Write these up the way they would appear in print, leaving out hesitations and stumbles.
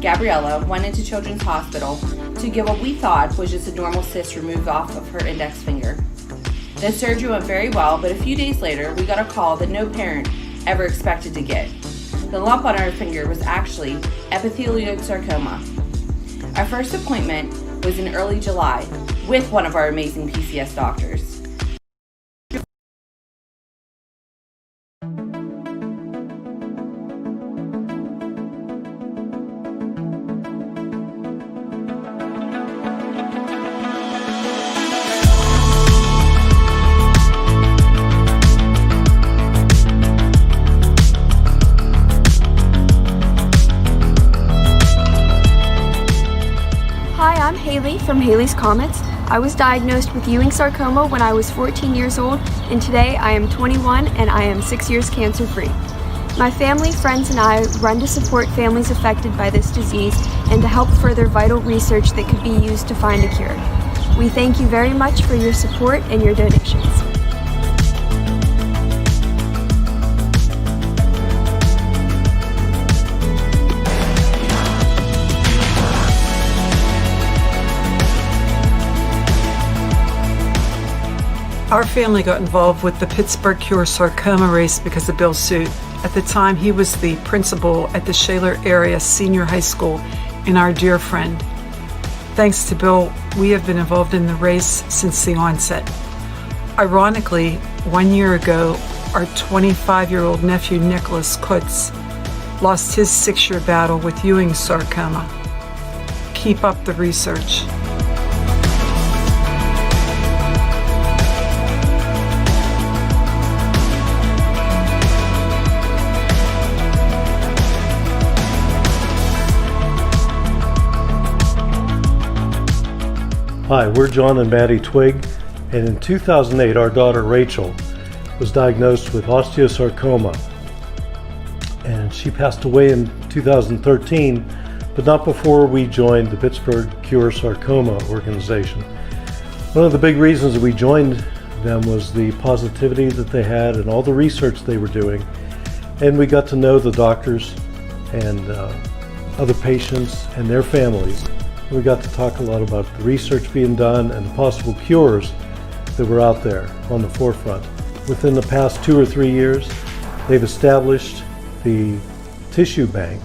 Gabriella went into Children's Hospital to get what we thought was just a normal cyst removed off of her index finger. The surgery went very well, but a few days later, we got a call that no parent ever expected to get. The lump on our finger was actually epithelioid sarcoma. Our first appointment was in early July with one of our amazing PCS doctors. Hi, I'm Hailey from Hailey's Comets. I was diagnosed with Ewing sarcoma when I was 14 years old, and today I am 21 and I am 6 years cancer-free. My family, friends, and I run to support families affected by this disease and to help further vital research that could be used to find a cure. We thank you very much for your support and your donations. Our family got involved with the Pittsburgh Cure Sarcoma race because of Bill's suit. At the time, he was the principal at the Shaler Area Senior High School and our dear friend. Thanks to Bill, we have been involved in the race since the onset. Ironically, 1 year ago, our 25-year-old nephew Nicholas Kutz lost his 6-year battle with Ewing sarcoma. Keep up the research. Hi, we're John and Maddie Twigg, and in 2008 our daughter Rachel was diagnosed with osteosarcoma, and she passed away in 2013, but not before we joined the Pittsburgh Cure Sarcoma organization. One of the big reasons we joined them was the positivity that they had and all the research they were doing, and we got to know the doctors and other patients and their families. We got to talk a lot about the research being done and the possible cures that were out there on the forefront. Within the past 2 or 3 years, they've established the tissue bank,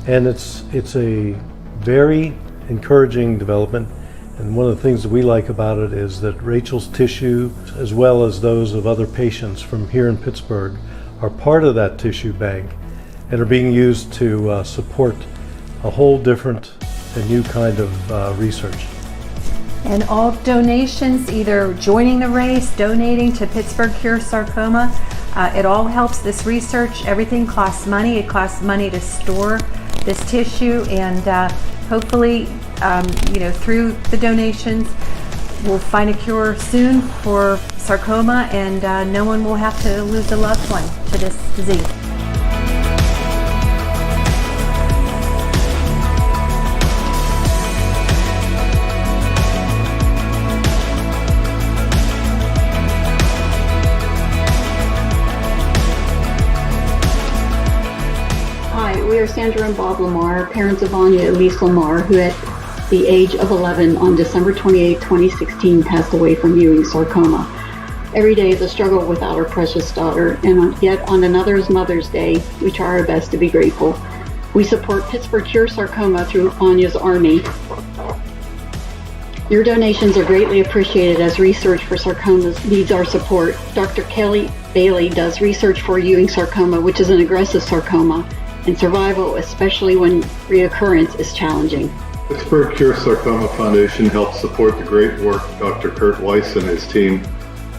and it's a very encouraging development. And one of the things that we like about it is that Rachel's tissue, as well as those of other patients from here in Pittsburgh, are part of that tissue bank and are being used to support a whole different and new kind of research. And all donations, either joining the race, donating to Pittsburgh Cure Sarcoma, it all helps this research. Everything costs money. It costs money to store this tissue, and hopefully, through the donations, we'll find a cure soon for sarcoma, and no one will have to lose a loved one to this disease. We are Sandra and Bob LaMar, parents of Anya and LaMar, who at the age of 11 on December 28, 2016, passed away from Ewing sarcoma. Every day is a struggle without our precious daughter, and yet on another Mother's Day, we try our best to be grateful. We support Pittsburgh Cure Sarcoma through Anya's Army. Your donations are greatly appreciated as research for sarcomas needs our support. Dr. Kelly Bailey does research for Ewing sarcoma, which is an aggressive sarcoma, and survival, especially when reoccurrence, is challenging. Pittsburgh Cure Sarcoma Foundation helps support the great work Dr. Kurt Weiss and his team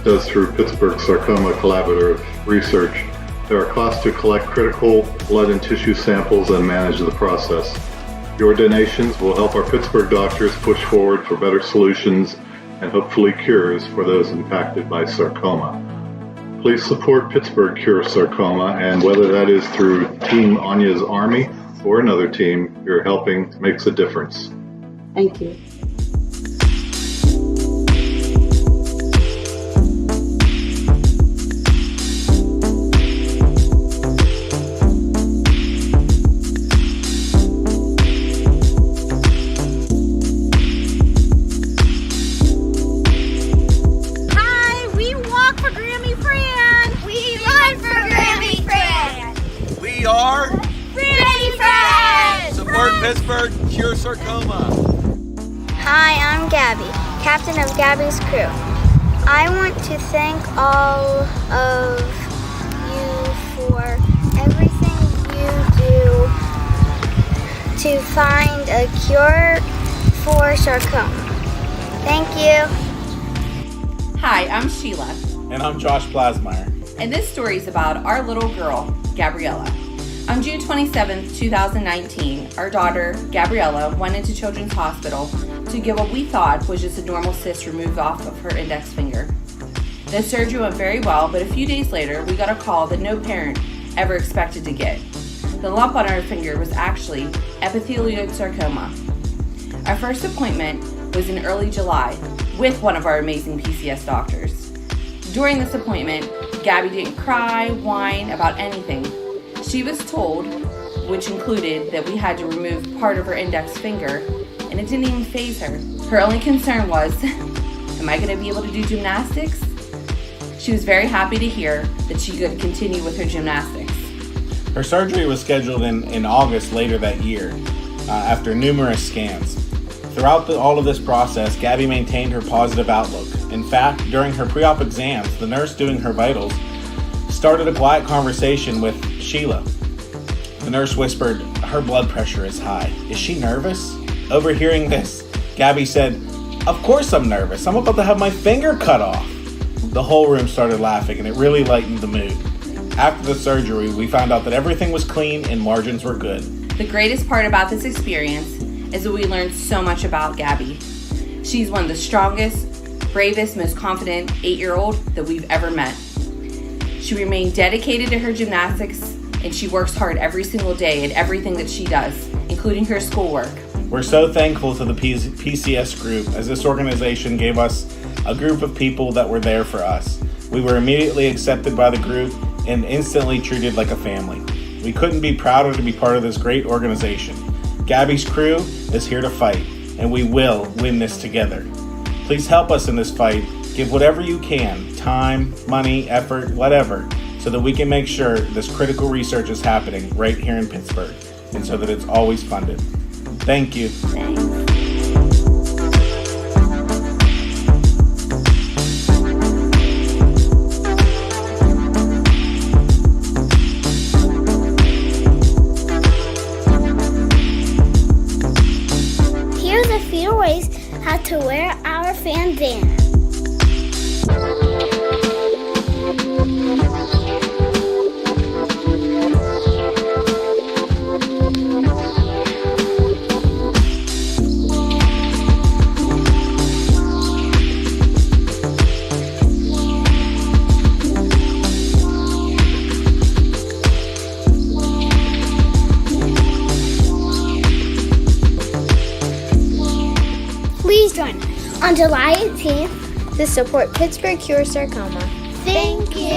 does through Pittsburgh Sarcoma Collaborative Research. There are costs to collect critical blood and tissue samples and manage the process. Your donations will help our Pittsburgh doctors push forward for better solutions and hopefully cures for those impacted by sarcoma. Please support Pittsburgh Cure Sarcoma, and whether that is through Team Anya's Army or another team, your helping makes a difference. Thank you. Pittsburgh Cure Sarcoma. Hi, I'm Gabbi, captain of Gabbi's crew. I want to thank all of you for everything you do to find a cure for sarcoma. Thank you. Hi, I'm Sheila. And I'm Josh Blasmeyer. And this story is about our little girl, Gabriella. On June 27, 2019, our daughter, Gabriella, went into Children's Hospital to get what we thought was just a normal cyst removed off of her index finger. The surgery went very well, but a few days later, we got a call that no parent ever expected to get. The lump on our finger was actually epithelioid sarcoma. Our first appointment was in early July with one of our amazing PCS doctors. During this appointment, Gabbi didn't cry, whine about anything. She was told, which included that we had to remove part of her index finger, and it didn't even faze her. Her only concern was, am I going to be able to do gymnastics? She was very happy to hear that she could continue with her gymnastics. Her surgery was scheduled in August later that year, after numerous scans. Throughout all of this process, Gabbi maintained her positive outlook. In fact, during her pre-op exams, the nurse doing her vitals started a quiet conversation with Sheila. The nurse whispered, "Her blood pressure is high. Is she nervous?" Overhearing this, Gabbi said, "Of course I'm nervous. I'm about to have my finger cut off." The whole room started laughing, and it really lightened the mood. After the surgery, we found out that everything was clean and margins were good. The greatest part about this experience is that we learned so much about Gabbi. She's one of the strongest, bravest, most confident 8-year-old that we've ever met. She remained dedicated to her gymnastics, and she works hard every single day at everything that she does, including her schoolwork. We're so thankful to the PCS group, as this organization gave us a group of people that were there for us. We were immediately accepted by the group and instantly treated like a family. We couldn't be prouder to be part of this great organization. Gabbi's crew is here to fight, and we will win this together. Please help us in this fight. Give whatever you can, time, money, effort, whatever, so that we can make sure this critical research is happening right here in Pittsburgh, and so that it's always funded. Thank you. Thanks. Here's a few ways how to wear our bandana. Please join us on July 18th to support Pittsburgh Cure Sarcoma. Thank you.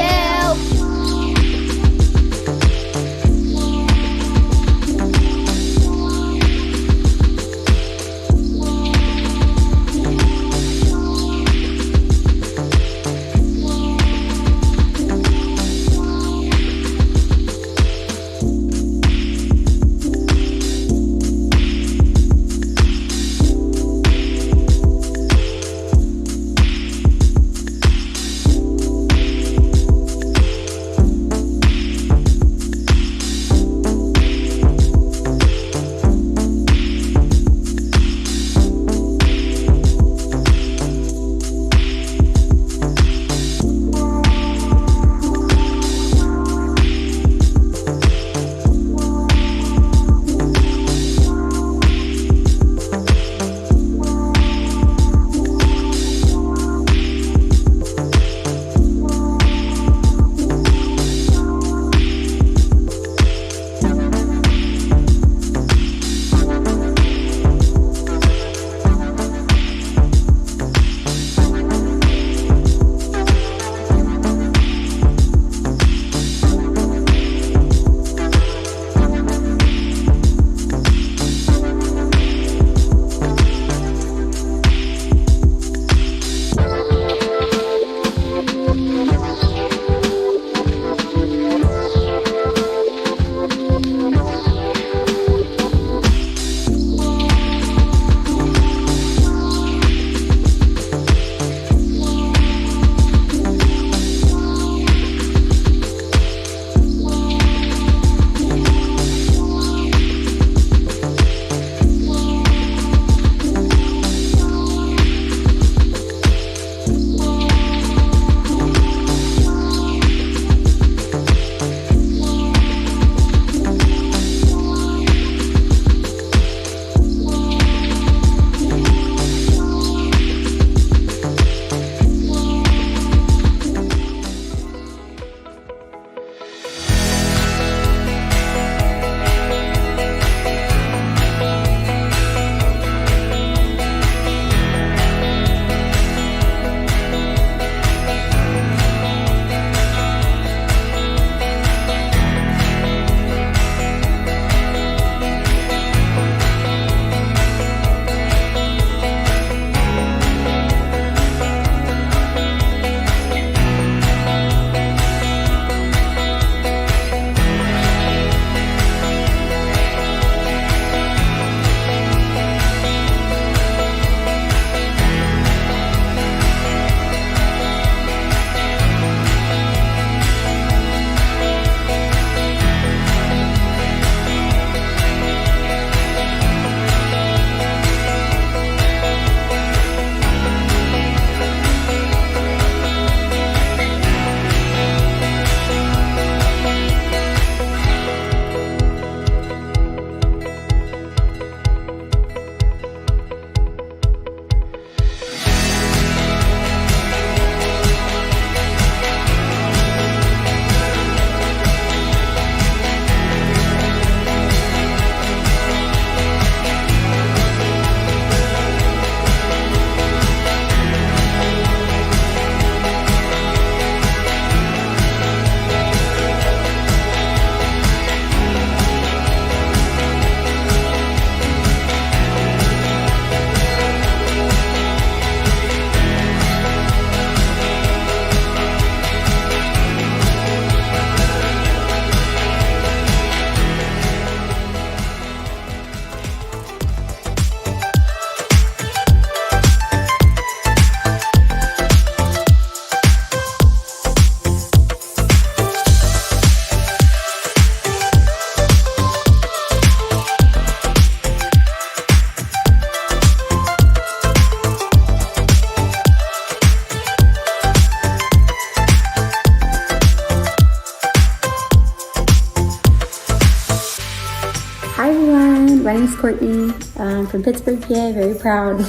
everyone. My name is Courtney. I'm from Pittsburgh, PA, very proud.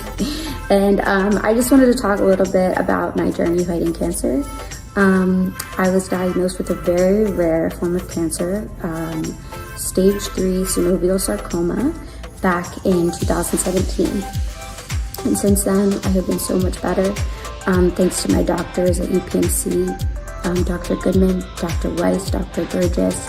And I just wanted to talk a little bit about my journey fighting cancer. I was diagnosed with a very rare form of cancer, stage 3 synovial sarcoma, back in 2017. And since then, I have been so much better, thanks to my doctors at UPMC, Dr. Goodman, Dr. Weiss, Dr. Burgess.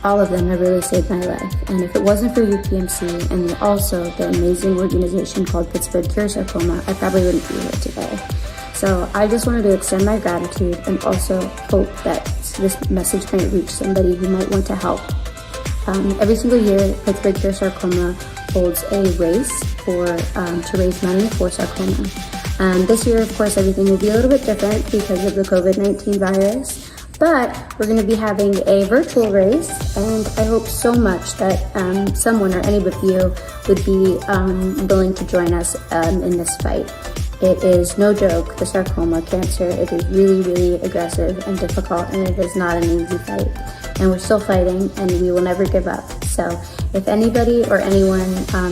All of them have really saved my life. And if it wasn't for UPMC and also the amazing organization called Pittsburgh Cure Sarcoma, I probably wouldn't be here today. So I just wanted to extend my gratitude and also hope that this message might reach somebody who might want to help. Every single year, Pittsburgh Cure Sarcoma holds a race to raise money for sarcoma. This year, of course, everything will be a little bit different because of the COVID-19 virus. But we're going to be having a virtual race, and I hope so much that someone or any of you would be willing to join us in this fight. It is no joke, the sarcoma cancer. It is really, really aggressive and difficult, and it is not an easy fight. And we're still fighting, and we will never give up. So if anybody or anyone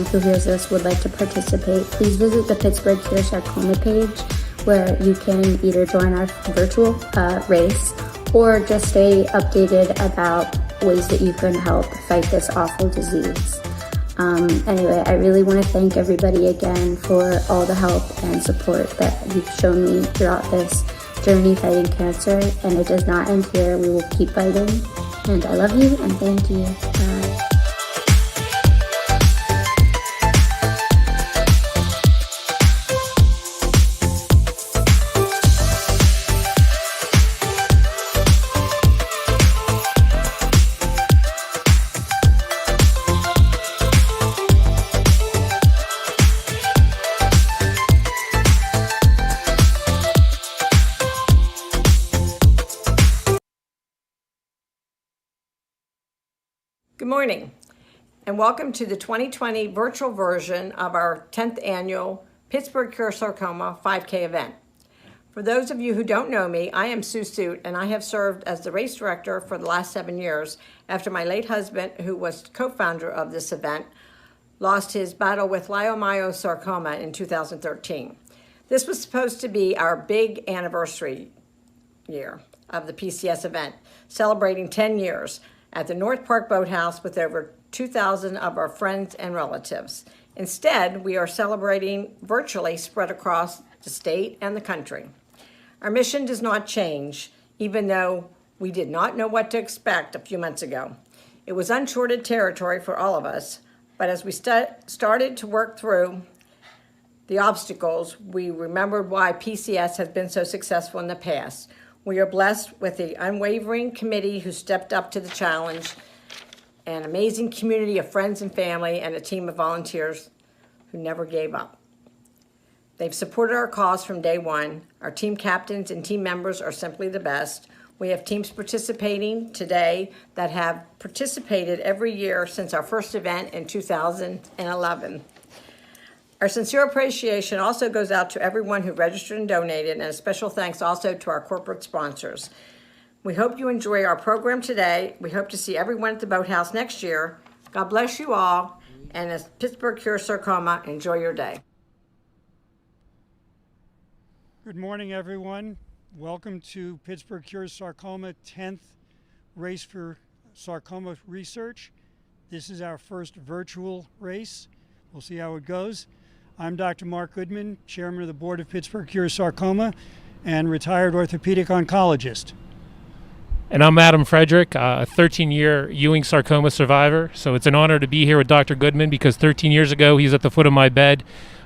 who hears this would like to participate, please visit the Pittsburgh Cure Sarcoma page, where you can either join our virtual race or just stay updated about ways that you can help fight this awful disease. Anyway, I really want to thank everybody again for all the help and support that you've shown me throughout this journey fighting cancer, and it does not end here. We will keep fighting, and I love you and thank you. Bye. Good morning, and welcome to the 2020 virtual version of our 10th annual Pittsburgh Cure Sarcoma 5K event. For those of you who don't know me, I am Sue Suit, and I have served as the race director for the last 7 years after my late husband, who was co-founder of this event, lost his battle with leiomyosarcoma in 2013. This was supposed to be our big anniversary year of the PCS event, celebrating 10 years. At the North Park Boathouse with over 2,000 of our friends and relatives. Instead, we are celebrating virtually spread across the state and the country. Our mission does not change, even though we did not know what to expect a few months ago. It was uncharted territory for all of us, but as we started to work through the obstacles, we remembered why PCS has been so successful in the past. We are blessed with the unwavering committee who stepped up to the challenge, an amazing community of friends and family, and a team of volunteers who never gave up. They've supported our cause from day one. Our team captains and team members are simply the best. We have teams participating today that have participated every year since our first event in 2011. Our sincere appreciation also goes out to everyone who registered and donated, and a special thanks also to our corporate sponsors. We hope you enjoy our program today. We hope to see everyone at the Boathouse next year. God bless you all, and as Pittsburgh Cure Sarcoma, enjoy your day. Good morning, everyone. Welcome to Pittsburgh Cure Sarcoma 10th Race for Sarcoma Research. This is our first virtual race. We'll see how it goes. I'm Dr. Mark Goodman, Chairman of the Board of Pittsburgh Cure Sarcoma and retired orthopedic oncologist. And I'm Jacob Frederick, a 13-year Ewing sarcoma survivor. So it's an honor to be here with Dr. Goodman because 13 years ago he was at the foot of my bed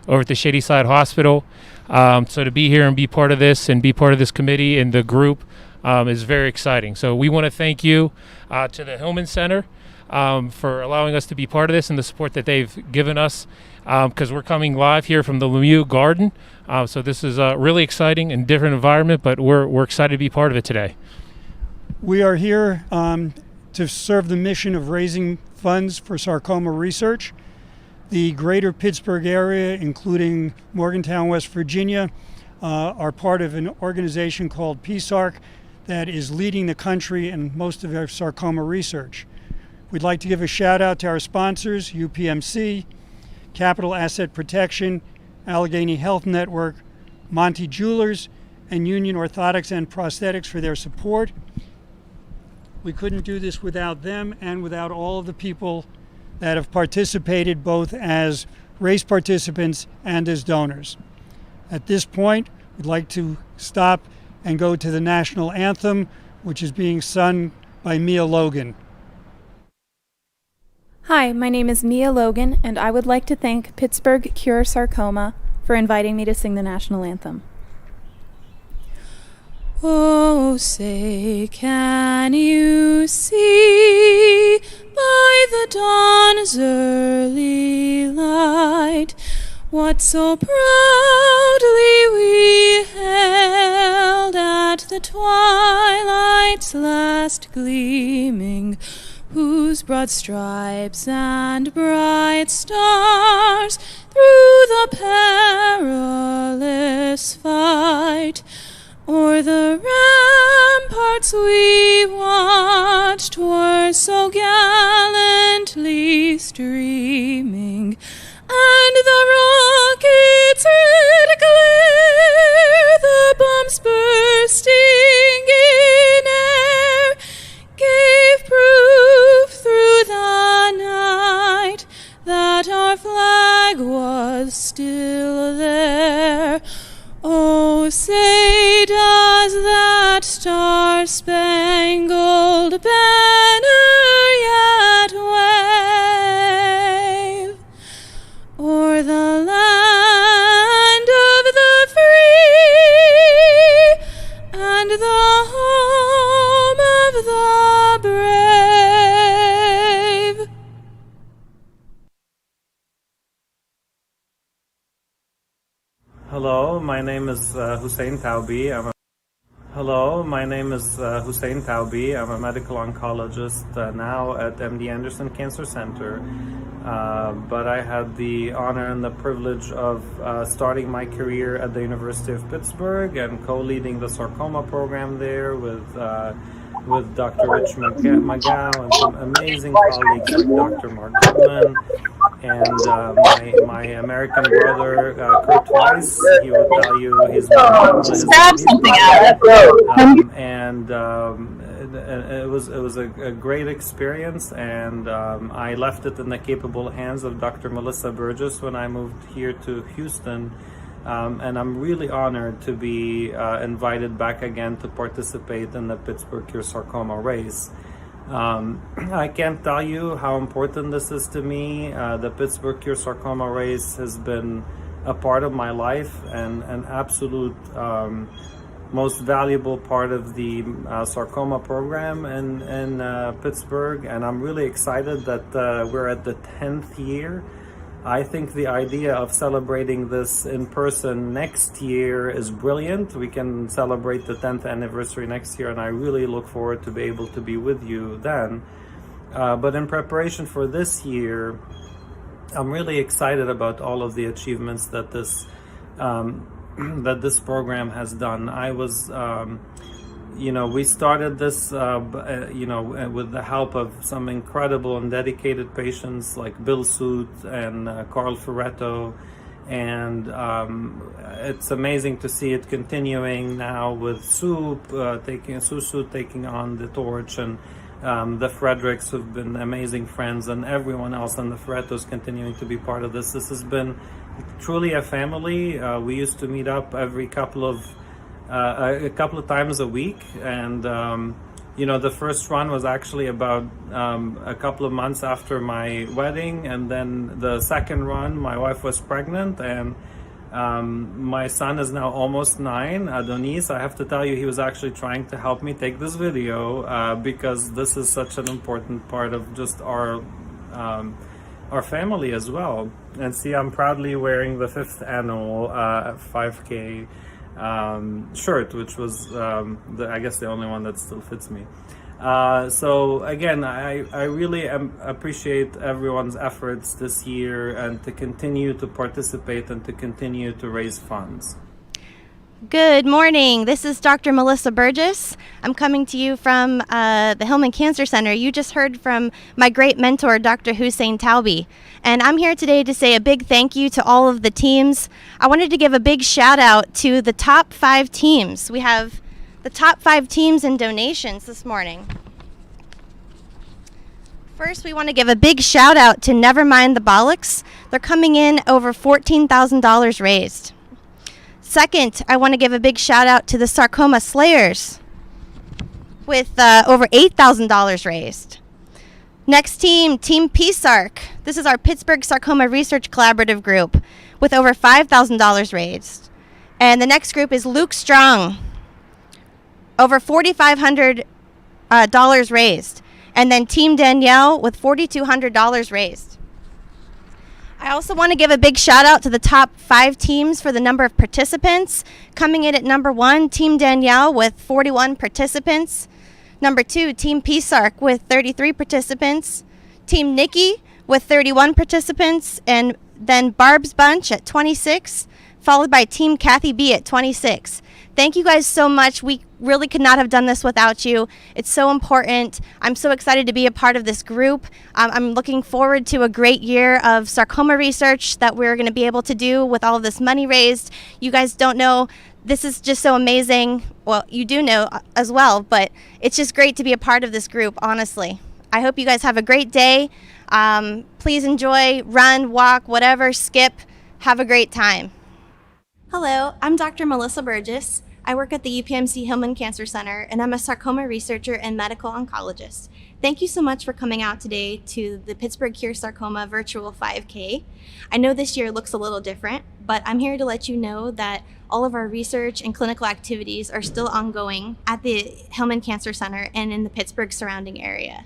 over at the Shadyside Hospital. So to be here and be part of this and be part of this committee and the group is very exciting. So we want to thank you to the Hillman Center for allowing us to be part of this and the support that they've given us because we're coming live here from the Lemieux Garden. So this is a really exciting and different environment, but we're excited to be part of it today. We are here to serve the mission of raising funds for sarcoma research. The greater Pittsburgh area, including Morgantown, West Virginia, are part of an organization called PSARC that is leading the country in most of our sarcoma research. We'd like to give a shout out to our sponsors, UPMC, Capital Asset Protection, Allegheny Health Network, Monty Jewelers, and Union Orthotics and Prosthetics for their support. We couldn't do this without them and without all of the people that have participated both as race participants and as donors. At this point, we'd like to stop and go to the national anthem, which is being sung by Mia Logan. Hi, my name is Mia Logan, and I would like to thank Pittsburgh Cure Sarcoma for inviting me to sing the national anthem. Oh, say, can you see by the dawn's early light what so proudly we held at the twilight's last gleaming, whose broad stripes and bright stars through the perilous fight o'er the ramparts we watched were so gallantly streaming, and the rockets' red glare, the bombs bursting in air, gave proof through the night that our flag was still there. Oh, say does that star-spangled banner yet wave o'er the land of the free and the home of the brave? Hello, my name is Hussein Tawbi. I'm a medical oncologist now at MD Anderson Cancer Center. But I had the honor and the privilege of starting my career at the University of Pittsburgh and co-leading the sarcoma program there with Dr. Rich McGow and some amazing colleagues like Dr. Mark Goodman and my American brother Kurt Weiss. He would tell you he's it was a great experience, and I left it in the capable hands of Dr. Melissa Burgess when I moved here to Houston. And I'm really honored to be invited back again to participate in the Pittsburgh Cure Sarcoma race. I can't tell you how important this is to me. The Pittsburgh Cure Sarcoma race has been a part of my life and an absolute most valuable part of the sarcoma program in Pittsburgh. And I'm really excited that we're at the 10th year. I think the idea of celebrating this in person next year is brilliant. We can celebrate the 10th anniversary next year, and I really look forward to be able to be with you then. But in preparation for this year, I'm really excited about all of the achievements that this program has done. I was we started this, with the help of some incredible and dedicated patients like Bill Soot and Carl Ferretto, and it's amazing to see it continuing now with Sue taking on the torch, and the Fredericks who've been amazing friends, and everyone else, and the Ferrettos continuing to be part of this. This has been truly a family. We used to meet up every couple of times a week, and the first run was actually about a couple of months after my wedding, and then the second run my wife was pregnant, and my son is now almost 9, Adonis. I have to tell you, he was actually trying to help me take this video because this is such an important part of just our family as well. And see, I'm proudly wearing the 5th annual 5K shirt, which was I guess the only one that still fits me. So again, I really appreciate everyone's efforts this year, and to continue to participate and to continue to raise funds. Good morning. This is Dr. Melissa Burgess. I'm coming to you from the Hillman Cancer Center. You just heard from my great mentor, Dr. Hussein Tawbi. And I'm here today to say a big thank you to all of the teams. I wanted to give a big shout out to the top 5 teams. We have the top 5 teams in donations this morning. First, we want to give a big shout out to Nevermind the Bollocks. They're coming in over $14,000 raised. Second, I want to give a big shout out to the Sarcoma Slayers with over $8,000 raised. Next team, Team PSARC. This is our Pittsburgh Sarcoma Research Collaborative group with over $5,000 raised. And the next group is Luke Strong, over $4,500 raised. And then Team Danielle with $4,200 raised. I also want to give a big shout out to the top 5 teams for the number of participants. Coming in at number 1, Team Danielle with 41 participants. Number 2, Team PSARC with 33 participants. Team Nikki with 31 participants. And then Barb's Bunch at 26, followed by Team Kathy B at 26. Thank you guys so much. We really could not have done this without you. It's so important. I'm so excited to be a part of this group. I'm looking forward to a great year of sarcoma research that we're going to be able to do with all of this money raised. You guys don't know, this is just so amazing. Well, you do know as well, but it's just great to be a part of this group, honestly. I hope you guys have a great day. Please enjoy, run, walk, whatever, skip. Have a great time. Hello, I'm Dr. Melissa Burgess. I work at the UPMC Hillman Cancer Center, and I'm a sarcoma researcher and medical oncologist. Thank you so much for coming out today to the Pittsburgh Cure Sarcoma virtual 5K. I know this year looks a little different, but I'm here to let you know that all of our research and clinical activities are still ongoing at the Hillman Cancer Center and in the Pittsburgh surrounding area.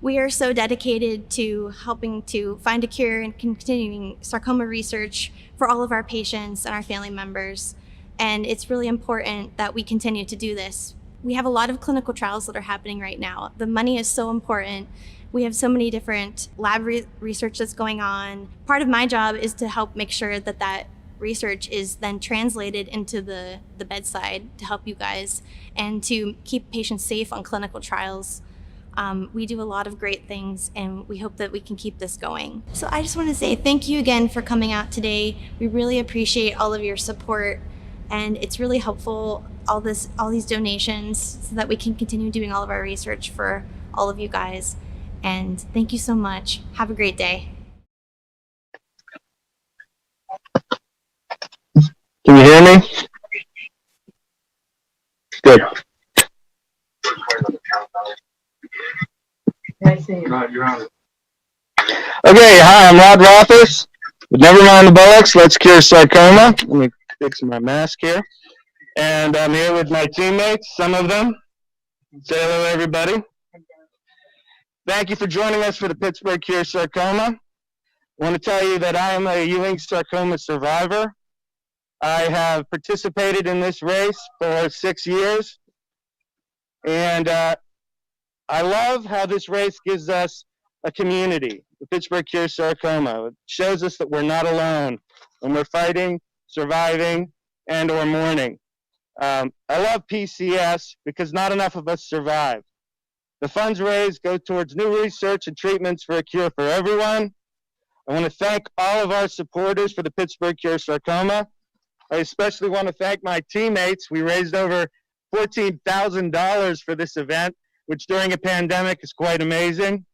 We are so dedicated to helping to find a cure and continuing sarcoma research for all of our patients and our family members. And it's really important that we continue to do this. We have a lot of clinical trials that are happening right now. The money is so important. We have so many different lab research that's going on. Part of my job is to help make sure that that research is then translated into the bedside to help you guys and to keep patients safe on clinical trials. We do a lot of great things, and we hope that we can keep this going. So I just want to say thank you again for coming out today. We really appreciate all of your support, and it's really helpful, all these donations, so that we can continue doing all of our research for all of you guys. And thank you so much. Have a great day. Can you hear me? Good. You're on. Okay, hi, I'm Rod Rothers. But never mind the bullocks, let's cure sarcoma. Let me fix my mask here. And I'm here with my teammates, some of them. Say hello, everybody. Thank you for joining us for the Pittsburgh Cure Sarcoma. I want to tell you that I am a Ewing sarcoma survivor. I have participated in this race for 6 years. And I love how this race gives us a community, the Pittsburgh Cure Sarcoma. It shows us that we're not alone when we're fighting, surviving, and or mourning. I love PCS because not enough of us survive. The funds raised go towards new research and treatments for a cure for everyone. I want to thank all of our supporters for the Pittsburgh Cure Sarcoma. I especially want to thank my teammates. We raised over $14,000 for this event, which during a pandemic is quite amazing.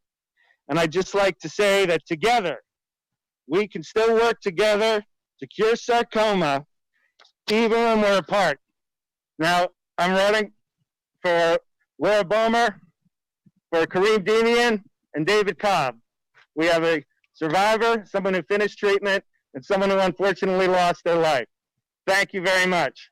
And I'd just like to say that together, we can still work together to cure sarcoma, even when we're apart. Now, I'm running for Laura Bomer, for Kareem Demian, and David Cobb. We have a survivor, someone who finished treatment, and someone who unfortunately lost their life. Thank you very much.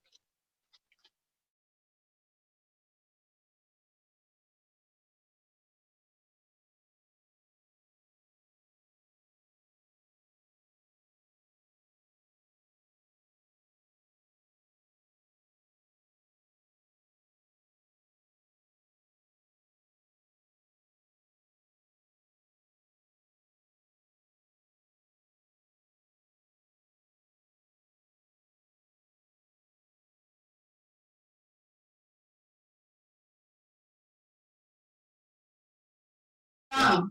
Hello,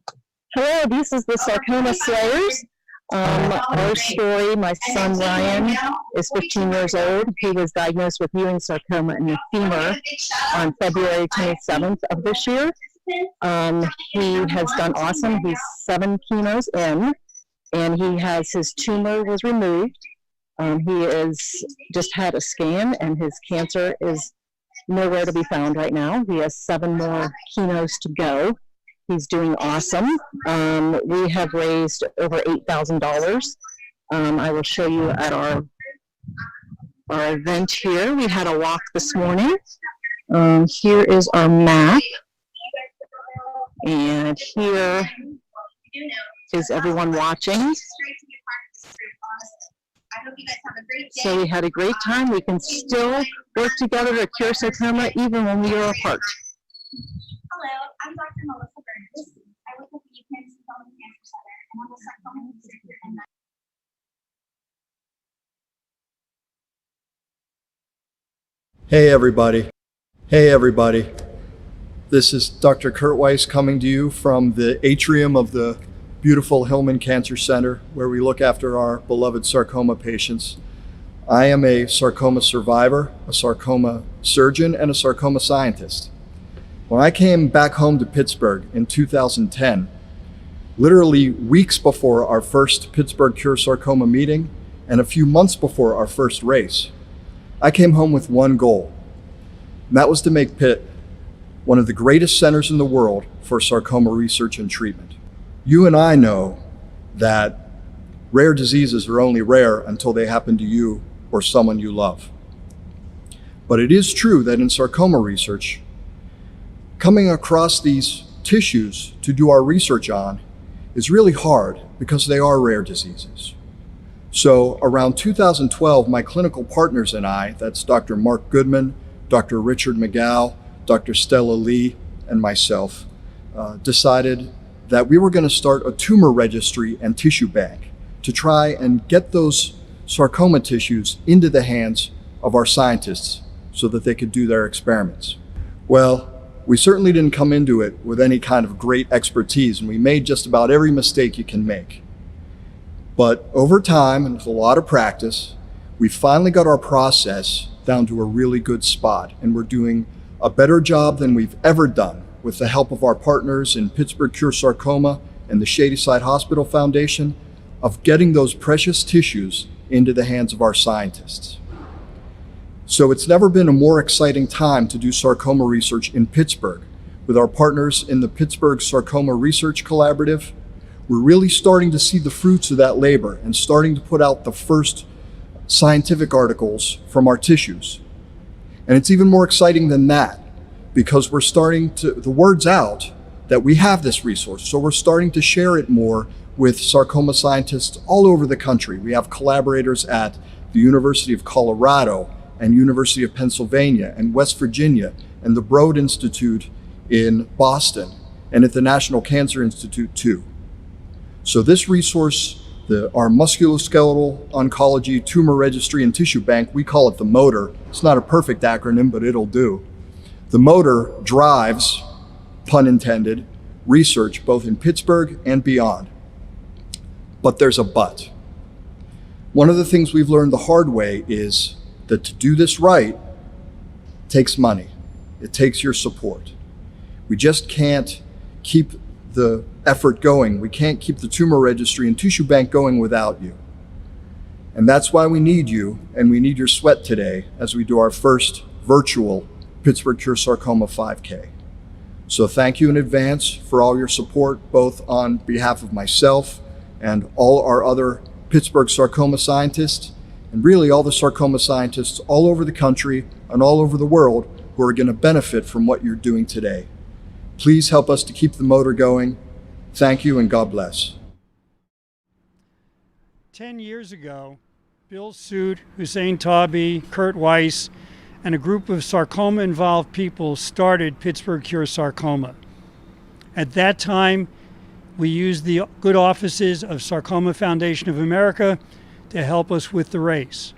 this is the Sarcoma Slayers. Our story, my son Ryan is 15 years old. He was diagnosed with Ewing sarcoma in the femur on February 27th of this year. He has done awesome. He's 7 chemos in, and his tumor was removed. He is just had a scan, and his cancer is nowhere to be found right now. He has 7 more chemos to go. He's doing awesome. We have raised over $8,000. I will show you at our event here. We had a walk this morning. Here is our map. And here is everyone watching. So we had a great time. We can still work together to cure sarcoma even when we are apart. Hello, I'm Dr. Melissa Burgess. I work at the UPMC Cancer Center, and I'm a sarcoma researcher in that. Hey everybody. This is Dr. Kurt Weiss coming to you from the atrium of the beautiful Hillman Cancer Center, where we look after our beloved sarcoma patients. I am a sarcoma survivor, a sarcoma surgeon, and a sarcoma scientist. When I came back home to Pittsburgh in 2010, literally weeks before our first Pittsburgh Cure Sarcoma meeting and a few months before our first race, I came home with one goal, and that was to make Pitt one of the greatest centers in the world for sarcoma research and treatment. You and I know that rare diseases are only rare until they happen to you or someone you love. But it is true that in sarcoma research, coming across these tissues to do our research on is really hard because they are rare diseases. So around 2012, my clinical partners and I, that's Dr. Mark Goodman, Dr. Richard McGow, Dr. Stella Lee, and myself, decided that we were going to start a tumor registry and tissue bank to try and get those sarcoma tissues into the hands of our scientists so that they could do their experiments. Well, we certainly didn't come into it with any kind of great expertise, and we made just about every mistake you can make. But over time, and with a lot of practice, we finally got our process down to a really good spot, and we're doing a better job than we've ever done with the help of our partners in Pittsburgh Cure Sarcoma and the Shadyside Hospital Foundation of getting those precious tissues into the hands of our scientists. So it's never been a more exciting time to do sarcoma research in Pittsburgh. With our partners in the Pittsburgh Sarcoma Research Collaborative, we're really starting to see the fruits of that labor and starting to put out the first scientific articles from our tissues. And it's even more exciting than that, because we're starting to, the word's out that we have this resource, so we're starting to share it more with sarcoma scientists all over the country. We have collaborators at the University of Colorado and University of Pennsylvania and West Virginia and the Broad Institute in Boston and at the National Cancer Institute too. So this resource, our musculoskeletal oncology tumor registry and tissue bank, we call it the MOTOR. It's not a perfect acronym, but it'll do. The MOTOR drives, pun intended, research both in Pittsburgh and beyond. But there's a but. One of the things we've learned the hard way is that to do this right takes money. It takes your support. We just can't keep the effort going. We can't keep the tumor registry and tissue bank going without you. And that's why we need you, and we need your sweat today as we do our first virtual Pittsburgh Cure Sarcoma 5K. So thank you in advance for all your support, both on behalf of myself and all our other Pittsburgh sarcoma scientists, and really all the sarcoma scientists all over the country and all over the world who are going to benefit from what you're doing today. Please help us to keep the motor going. Thank you and God bless. 10 years ago, Bill Suit, Hussein Tawbi, Kurt Weiss, and a group of sarcoma-involved people started Pittsburgh Cure Sarcoma. At that time, we used the good offices of Sarcoma Foundation of America to help us with the race.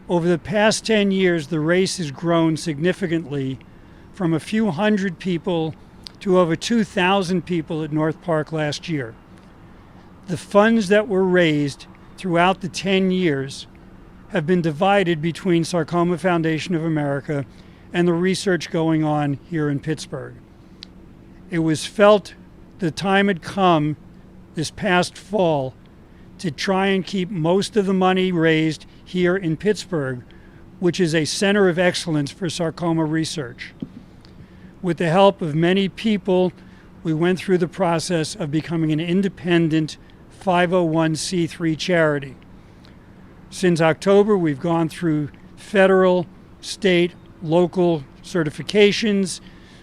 Over the past 10 years, the race has grown significantly from a few hundred people to over 2,000 people at North Park last year. The funds that were raised throughout the 10 years have been divided between Sarcoma Foundation of America and the research going on here in Pittsburgh. It was felt the time had come this past fall to try and keep most of the money raised here in Pittsburgh, which is a center of excellence for sarcoma research. With the help of many people, we went through the process of becoming an independent 501c3 charity. Since October, we've gone through federal, state, local certifications,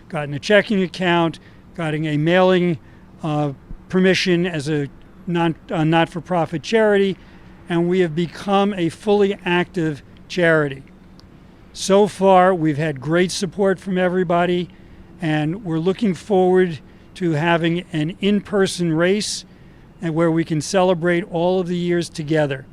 gotten a checking account, gotten a mailing permission as a not-for-profit charity, and we have become a fully active charity. So far, we've had great support from everybody, and we're looking forward to having an in-person race and where we can celebrate all of the years together.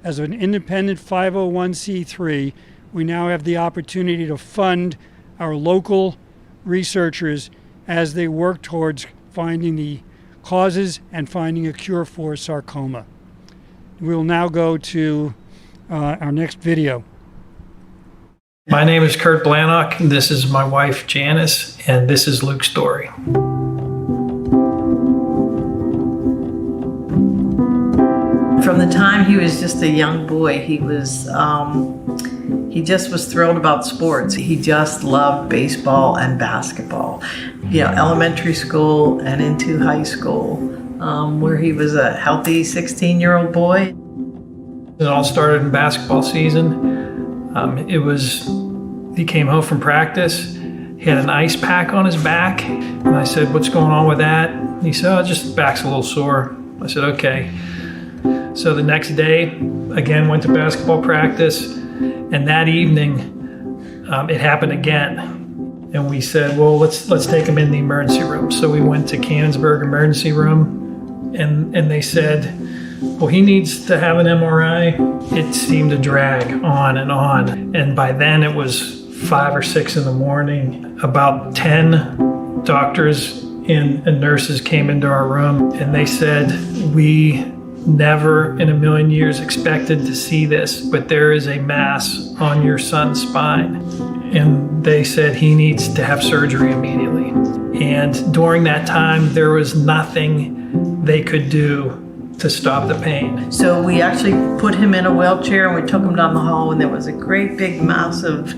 As an independent 501c3, we now have the opportunity to fund our local researchers as they work towards finding the causes and finding a cure for sarcoma. We will now go to our next video. My name is Kurt Blannock. This is my wife Janice, and this is Luke's story. From the time he was just a young boy, he just was thrilled about sports. He just loved baseball and basketball. You know, elementary school and into high school, where he was a healthy 16-year-old boy. It all started in basketball season. He came home from practice. He had an ice pack on his back, and I said, "What's going on with that?" And he said, "Oh, just back's a little sore." I said, "Okay." So the next day, again, went to basketball practice, and that evening, it happened again. And we said, well, let's take him in the emergency room. So we went to Canonsburg emergency room, and they said, well, he needs to have an MRI. It seemed to drag on, and by then it was 5 or 6 in the morning. About 10 doctors and nurses came into our room, and they said, we never in a million years expected to see this, but there is a mass on your son's spine. And they said he needs to have surgery immediately. And during that time, there was nothing they could do to stop the pain. So we actually put him in a wheelchair and we took him down the hall, and there was a great big massive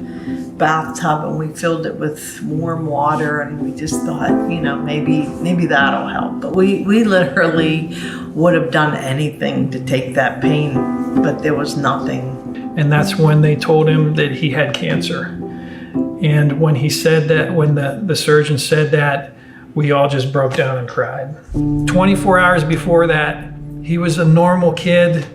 bathtub, and we filled it with warm water, and we just thought, you know, maybe that'll help. But we literally would have done anything to take that pain, but there was nothing. And that's when they told him that he had cancer. And when he said that, when the surgeon said that, we all just broke down and cried. 24 hours before that, he was a normal kid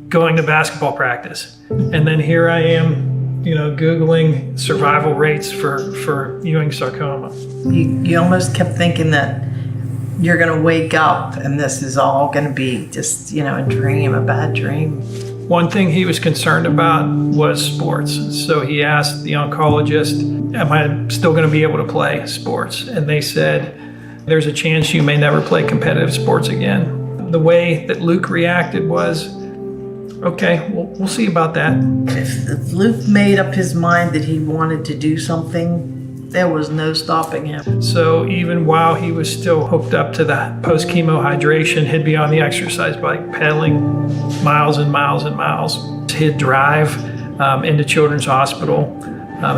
going to basketball practice. And then here I am, you know, Googling survival rates for Ewing sarcoma. You almost kept thinking that you're going to wake up and this is all going to be just, you know, a dream, a bad dream. One thing he was concerned about was sports. So he asked the oncologist, am I still going to be able to play sports? And they said, there's a chance you may never play competitive sports again. The way that Luke reacted was, okay, we'll see about that. If Luke made up his mind that he wanted to do something, there was no stopping him. So even while he was still hooked up to the post-chemo hydration, he'd be on the exercise bike, pedaling miles and miles and miles. He'd drive into Children's Hospital,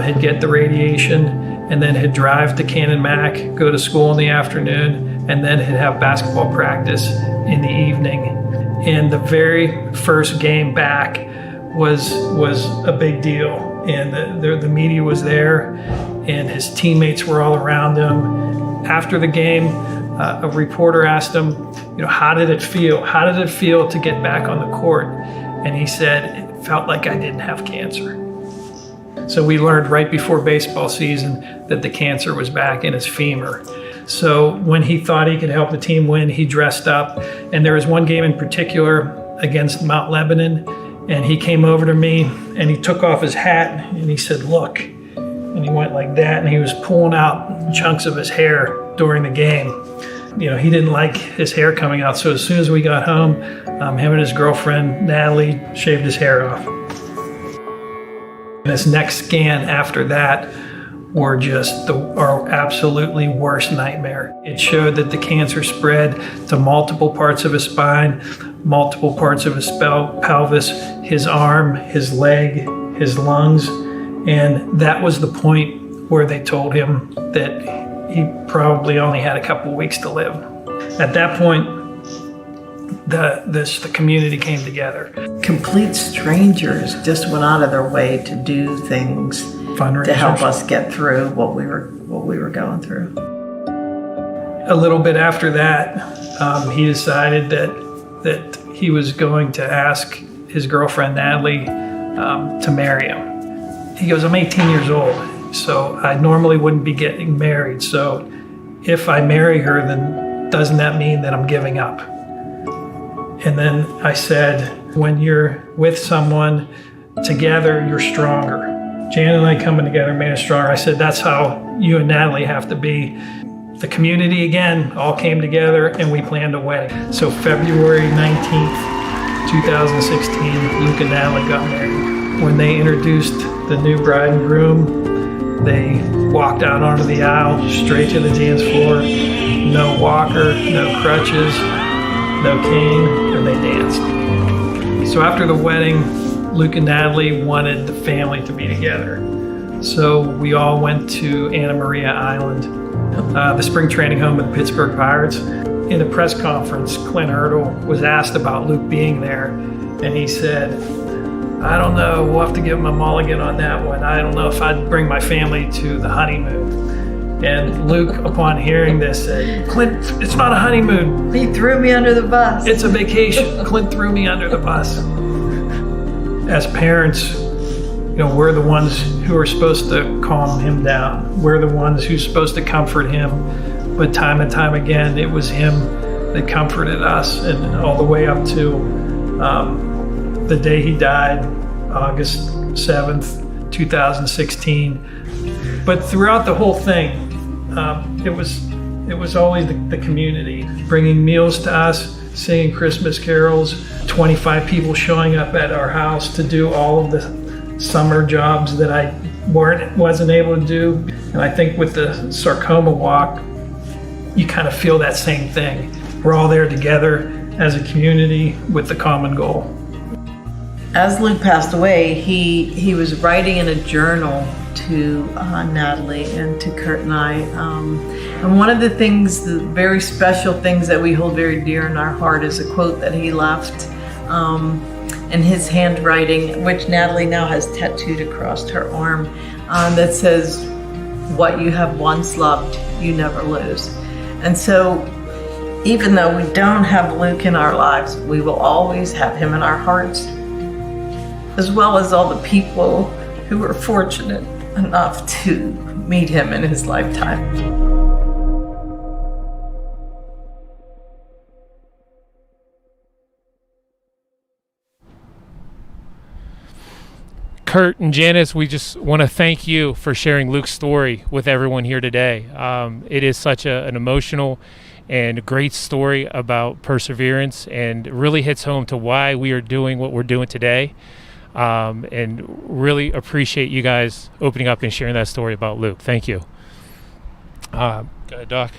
he'd get the radiation, and then he'd drive to Cannon Mac, go to school in the afternoon, and then he'd have basketball practice in the evening. And the very first game back was a big deal. And the media was there, and his teammates were all around him. After the game, a reporter asked him, you know, how did it feel? How did it feel to get back on the court? And he said, it felt like I didn't have cancer. So we learned right before baseball season that the cancer was back in his femur. So when he thought he could help the team win, he dressed up. And there was one game in particular against Mount Lebanon, and he came over to me and he took off his hat and he said, look. And he went like that, and he was pulling out chunks of his hair. during the game. You know, he didn't like his hair coming out, so as soon as we got home, him and his girlfriend, Natalie, shaved his hair off. His next scan after that were just our absolutely worst nightmare. It showed that the cancer spread to multiple parts of his spine, multiple parts of his pelvis, his arm, his leg, his lungs, and that was the point where they told him that he probably only had a couple weeks to live. At that point, the community came together. Complete strangers just went out of their way to do things to help us get through what we were going through. A little bit after that, he decided that he was going to ask his girlfriend Natalie to marry him. He goes, "I'm 18 years old, so I normally wouldn't be getting married. So if I marry her, then doesn't that mean that I'm giving up?" And then I said, "When you're with someone together, you're stronger." Jan and I coming together made us stronger. I said, "That's how you and Natalie have to be." The community again all came together and we planned a wedding. So February 19th, 2016, Luke and Natalie got married. When they introduced the new bride and groom, they walked out onto the aisle, straight to the dance floor. No walker, no crutches, no cane, and they danced. So after the wedding, Luke and Natalie wanted the family to be together. So we all went to Anna Maria Island, the spring training home of the Pittsburgh Pirates. In a press conference, Clint Hurdle was asked about Luke being there, and he said, "I don't know, we'll have to give him a mulligan on that one. I don't know if I'd bring my family to the honeymoon." And Luke, upon hearing this, said, "Clint, it's not a honeymoon. He threw me under the bus. It's a vacation." Clint threw me under the bus. As parents, you know, we're the ones who are supposed to calm him down. We're the ones who's supposed to comfort him. But time and time again, it was him that comforted us, and all the way up to the day he died, August 7th, 2016. But throughout the whole thing, it was always the community bringing meals to us, singing Christmas carols, 25 people showing up at our house to do all of the summer jobs that I wasn't able to do. And I think with the Sarcoma Walk, you kind of feel that same thing. We're all there together as a community with the common goal. As Luke passed away, he was writing in a journal to Natalie and to Kurt and I. And one of the things, the very special things that we hold very dear in our heart is a quote that he left in his handwriting, which Natalie now has tattooed across her arm, that says, "What you have once loved, you never lose." And so even though we don't have Luke in our lives, we will always have him in our hearts, as well as all the people who were fortunate enough to meet him in his lifetime. Kurt and Janice, we just want to thank you for sharing Luke's story with everyone here today. It is such an emotional and great story about perseverance, and really hits home to why we are doing what we're doing today. And really appreciate you guys opening up and sharing that story about Luke. Thank you. Go ahead, Doc.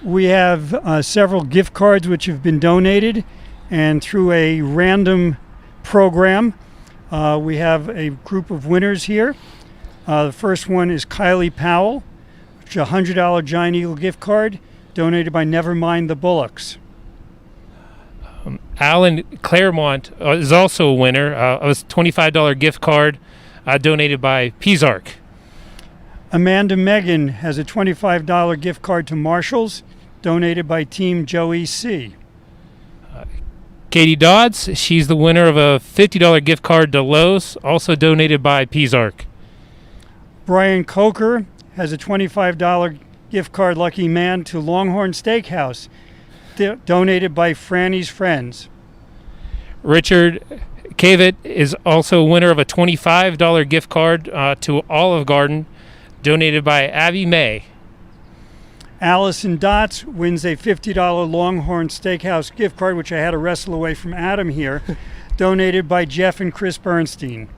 We have several gift cards which have been donated, and through a random program, we have a group of winners here. The first one is Kylie Powell, which is a $100 Giant Eagle gift card donated by Nevermind the Bullocks. Alan Claremont is also a winner of a $25 gift card donated by Pizark. Amanda Megan has a $25 gift card to Marshall's donated by Team JoeyC. Katie Dodds, she's the winner of a $50 gift card to Lowe's, also donated by Pizark. Brian Coker has a $25 gift card lucky man to Longhorn Steakhouse, donated by Frannie's Friends. Richard Cavett is also a winner of a $25 gift card to Olive Garden, donated by Abby May. Allison Dots wins a $50 Longhorn Steakhouse gift card, which I had to wrestle away from Adam here, donated by Jeff and Chris Bernstein.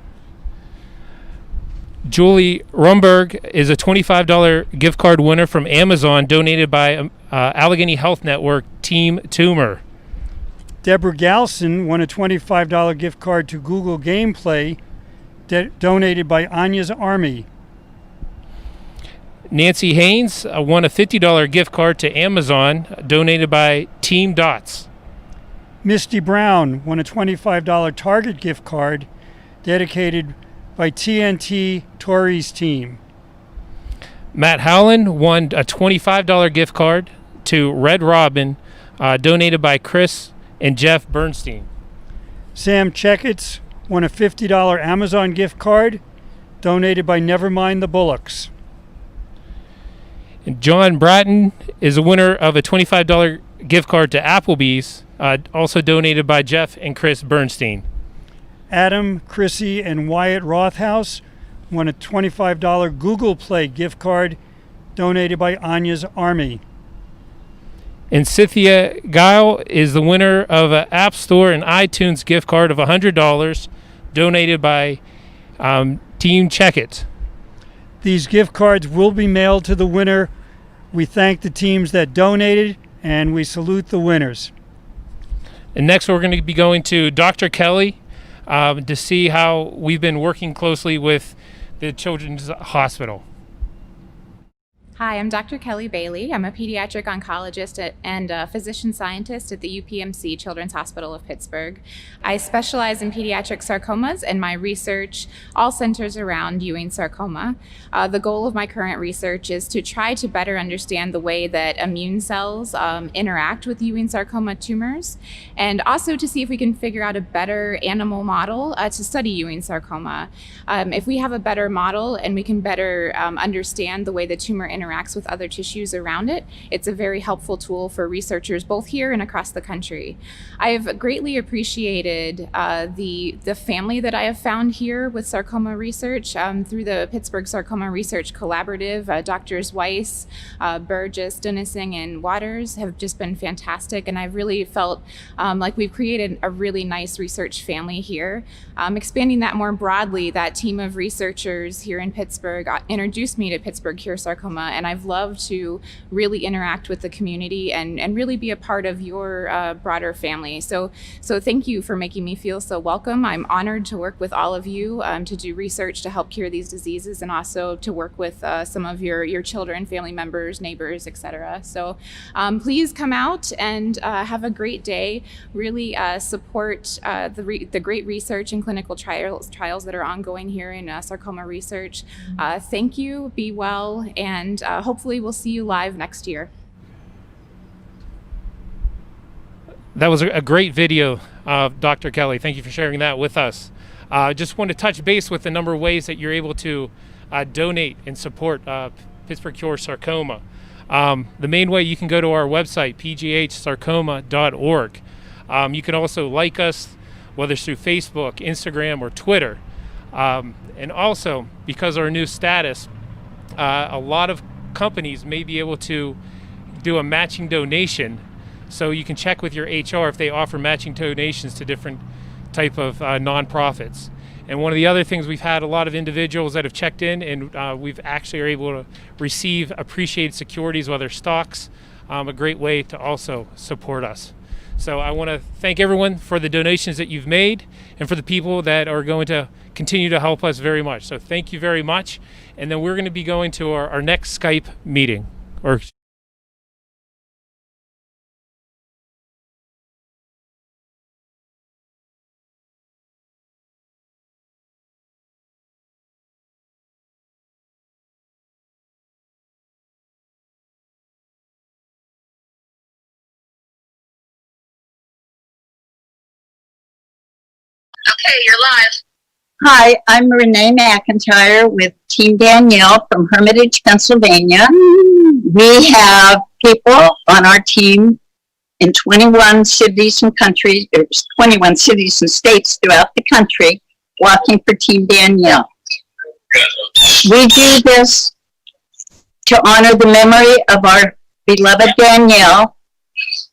Julie Rumberg is a $25 gift card winner from Amazon, donated by Allegheny Health Network Team Tumor. Deborah Galson won a $25 gift card to Google Gameplay, donated by Anya's Army. Nancy Haynes won a $50 gift card to Amazon, donated by Team Dots. Misty Brown won a $25 Target gift card, dedicated by TNT Tori's team. Matt Howland won a $25 gift card to Red Robin, donated by Chris and Jeff Bernstein. Sam Checketts won a $50 Amazon gift card, donated by Nevermind the Bullocks. And John Bratton is a winner of a $25 gift card to Applebee's, also donated by Jeff and Chris Bernstein. Adam, Chrissy, and Wyatt Rothaus won a $25 Google Play gift card, donated by Anya's Army. And Cynthia Guile is the winner of an App Store and iTunes gift card of $100, donated by Team Check-It. These gift cards will be mailed to the winner. We thank the teams that donated, and we salute the winners. And next we're going to be going to Dr. Kelly to see how we've been working closely with the Children's Hospital. Hi, I'm Dr. Kelly Bailey. I'm a pediatric oncologist and a physician scientist at the UPMC Children's Hospital of Pittsburgh. I specialize in pediatric sarcomas, and my research all centers around Ewing sarcoma. The goal of my current research is to try to better understand the way that immune cells interact with Ewing sarcoma tumors, and also to see if we can figure out a better animal model to study Ewing sarcoma. If we have a better model and we can better understand the way the tumor interacts with other tissues around it, it's a very helpful tool for researchers both here and across the country. I've greatly appreciated the family that I have found here with sarcoma research through the Pittsburgh Sarcoma Research Collaborative. Doctors Weiss, Burgess, Dennising, and Waters have just been fantastic, and I've really felt like we've created a really nice research family here. Expanding that more broadly, that team of researchers here in Pittsburgh introduced me to Pittsburgh Cure Sarcoma, and I've loved to really interact with the community and really be a part of your broader family. So thank you for making me feel so welcome. I'm honored to work with all of you to do research to help cure these diseases, and also to work with some of your children, family members, neighbors, etc. So please come out and have a great day. Really support the great research and clinical trials that are ongoing here in sarcoma research. Thank you, be well, and hopefully we'll see you live next year. That was a great video, Dr. Kelly. Thank you for sharing that with us. Just want to touch base with the number of ways that you're able to donate and support Pittsburgh Cure Sarcoma. The main way, you can go to our website, pghsarcoma.org. You can also like us, whether it's through Facebook, Instagram, or Twitter. And also, because of our new status, a lot of companies may be able to do a matching donation. So you can check with your HR if they offer matching donations to different type of nonprofits. And one of the other things, we've had a lot of individuals that have checked in, and we've actually are able to receive appreciated securities, whether stocks, a great way to also support us. So I want to thank everyone for the donations that you've made, and for the people that are going to continue to help us very much. So thank you very much. And then we're going to be going to our next Skype meeting. Okay, you're live. Hi, I'm Renee McIntyre with Team Danielle from Hermitage, Pennsylvania. We have people on our team in 21 cities and countries, there's 21 cities and states throughout the country walking for Team Danielle. We do this to honor the memory of our beloved Danielle,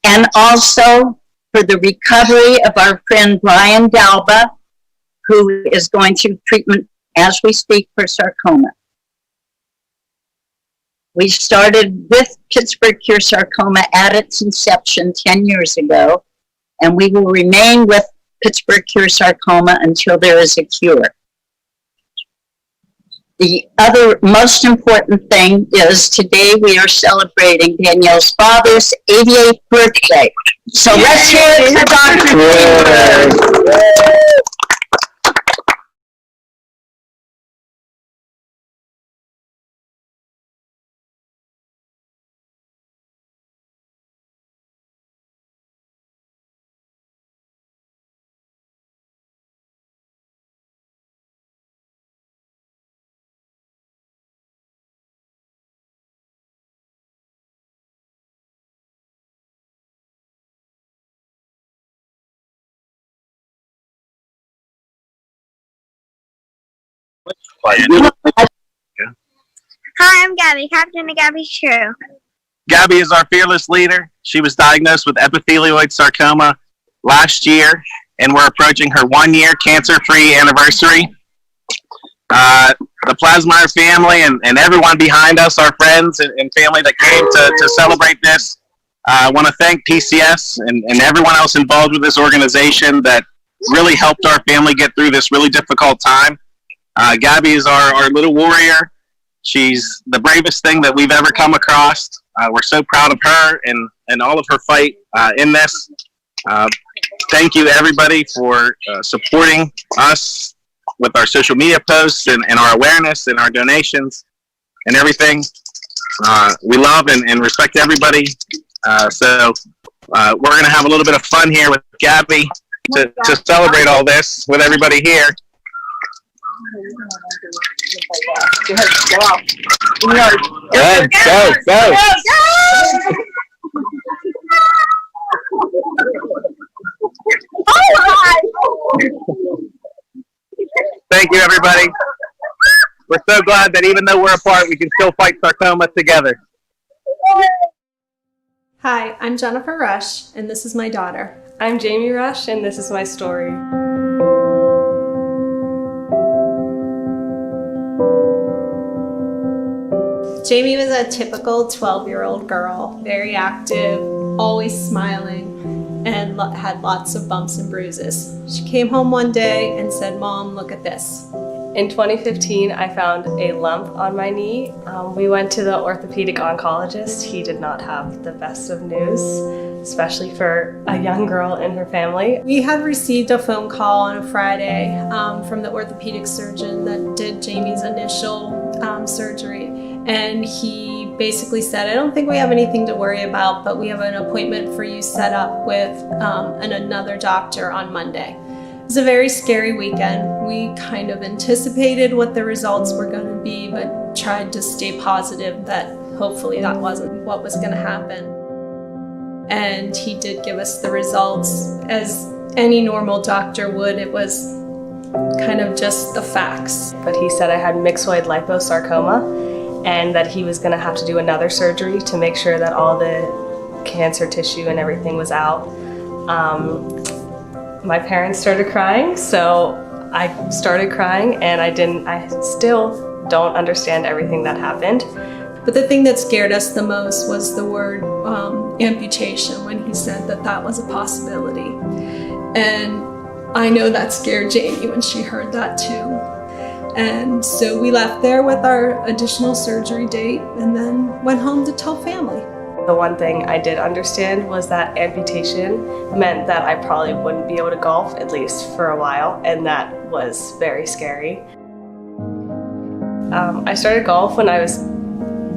and also for the recovery of our friend Brian Dalba, who is going through treatment as we speak for sarcoma. We started with Pittsburgh Cure Sarcoma at its inception 10 years ago, and we will remain with Pittsburgh Cure Sarcoma until there is a cure. The other most important thing is today we are celebrating Danielle's father's 88th birthday. So let's hear it for Dr. Taylor. Hi, I'm Gabbi, captain of Gabbi's crew. Gabbi is our fearless leader. She was diagnosed with epithelioid sarcoma last year, and we're approaching her 1-year cancer-free anniversary. The Plasmeyer family and everyone behind us, our friends and family that came to celebrate this, I want to thank PCS and everyone else involved with this organization that really helped our family get through this really difficult time. Gabbi is our little warrior. She's the bravest thing that we've ever come across. We're so proud of her and all of her fight in this. Thank you, everybody, for supporting us with our social media posts and our awareness and our donations and everything. We love and respect everybody. So we're going to have a little bit of fun here with Gabbi to celebrate all this with everybody here. Good, go. Thank you, everybody. We're so glad that even though we're apart, we can still fight sarcoma together. Hi, I'm Jennifer Rush, and this is my daughter. I'm Jamie Rush, and this is my story. Jamie was a typical 12-year-old girl, very active, always smiling, and had lots of bumps and bruises. She came home one day and said, "Mom, look at this." In 2015, I found a lump on my knee. We went to the orthopedic oncologist. He did not have the best of news, especially for a young girl and her family. We had received a phone call on a Friday from the orthopedic surgeon that did Jamie's initial surgery. And he basically said, "I don't think we have anything to worry about, but we have an appointment for you set up with another doctor on Monday." It was a very scary weekend. We kind of anticipated what the results were going to be, but tried to stay positive that hopefully that wasn't what was going to happen. And he did give us the results as any normal doctor would. It was kind of just the facts. But he said I had myxoid liposarcoma, and that he was going to have to do another surgery to make sure that all the cancer tissue and everything was out. My parents started crying, so I started crying, and I still don't understand everything that happened. But the thing that scared us the most was the word amputation, when he said that that was a possibility. And I know that scared Jamie when she heard that too. And so we left there with our additional surgery date and then went home to tell family. The one thing I did understand was that amputation meant that I probably wouldn't be able to golf, at least for a while, and that was very scary. I started golf when I was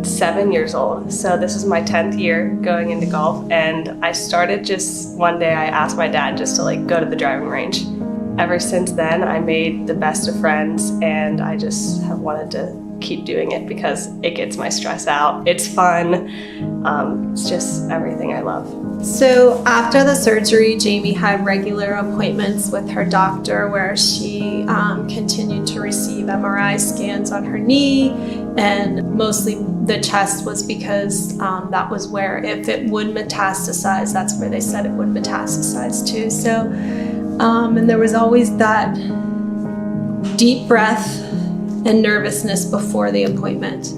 7 years old, so this is my 10th year going into golf, and I started just one day I asked my dad just to go to the driving range. Ever since then, I made the best of friends, and I just have wanted to keep doing it because it gets my stress out. It's fun. It's just everything I love. So after the surgery, Jamie had regular appointments with her doctor where she continued to receive MRI scans on her knee, and mostly the chest was because that was where, if it would metastasize, that's where they said it would metastasize to. So, and there was always that deep breath and nervousness before the appointment.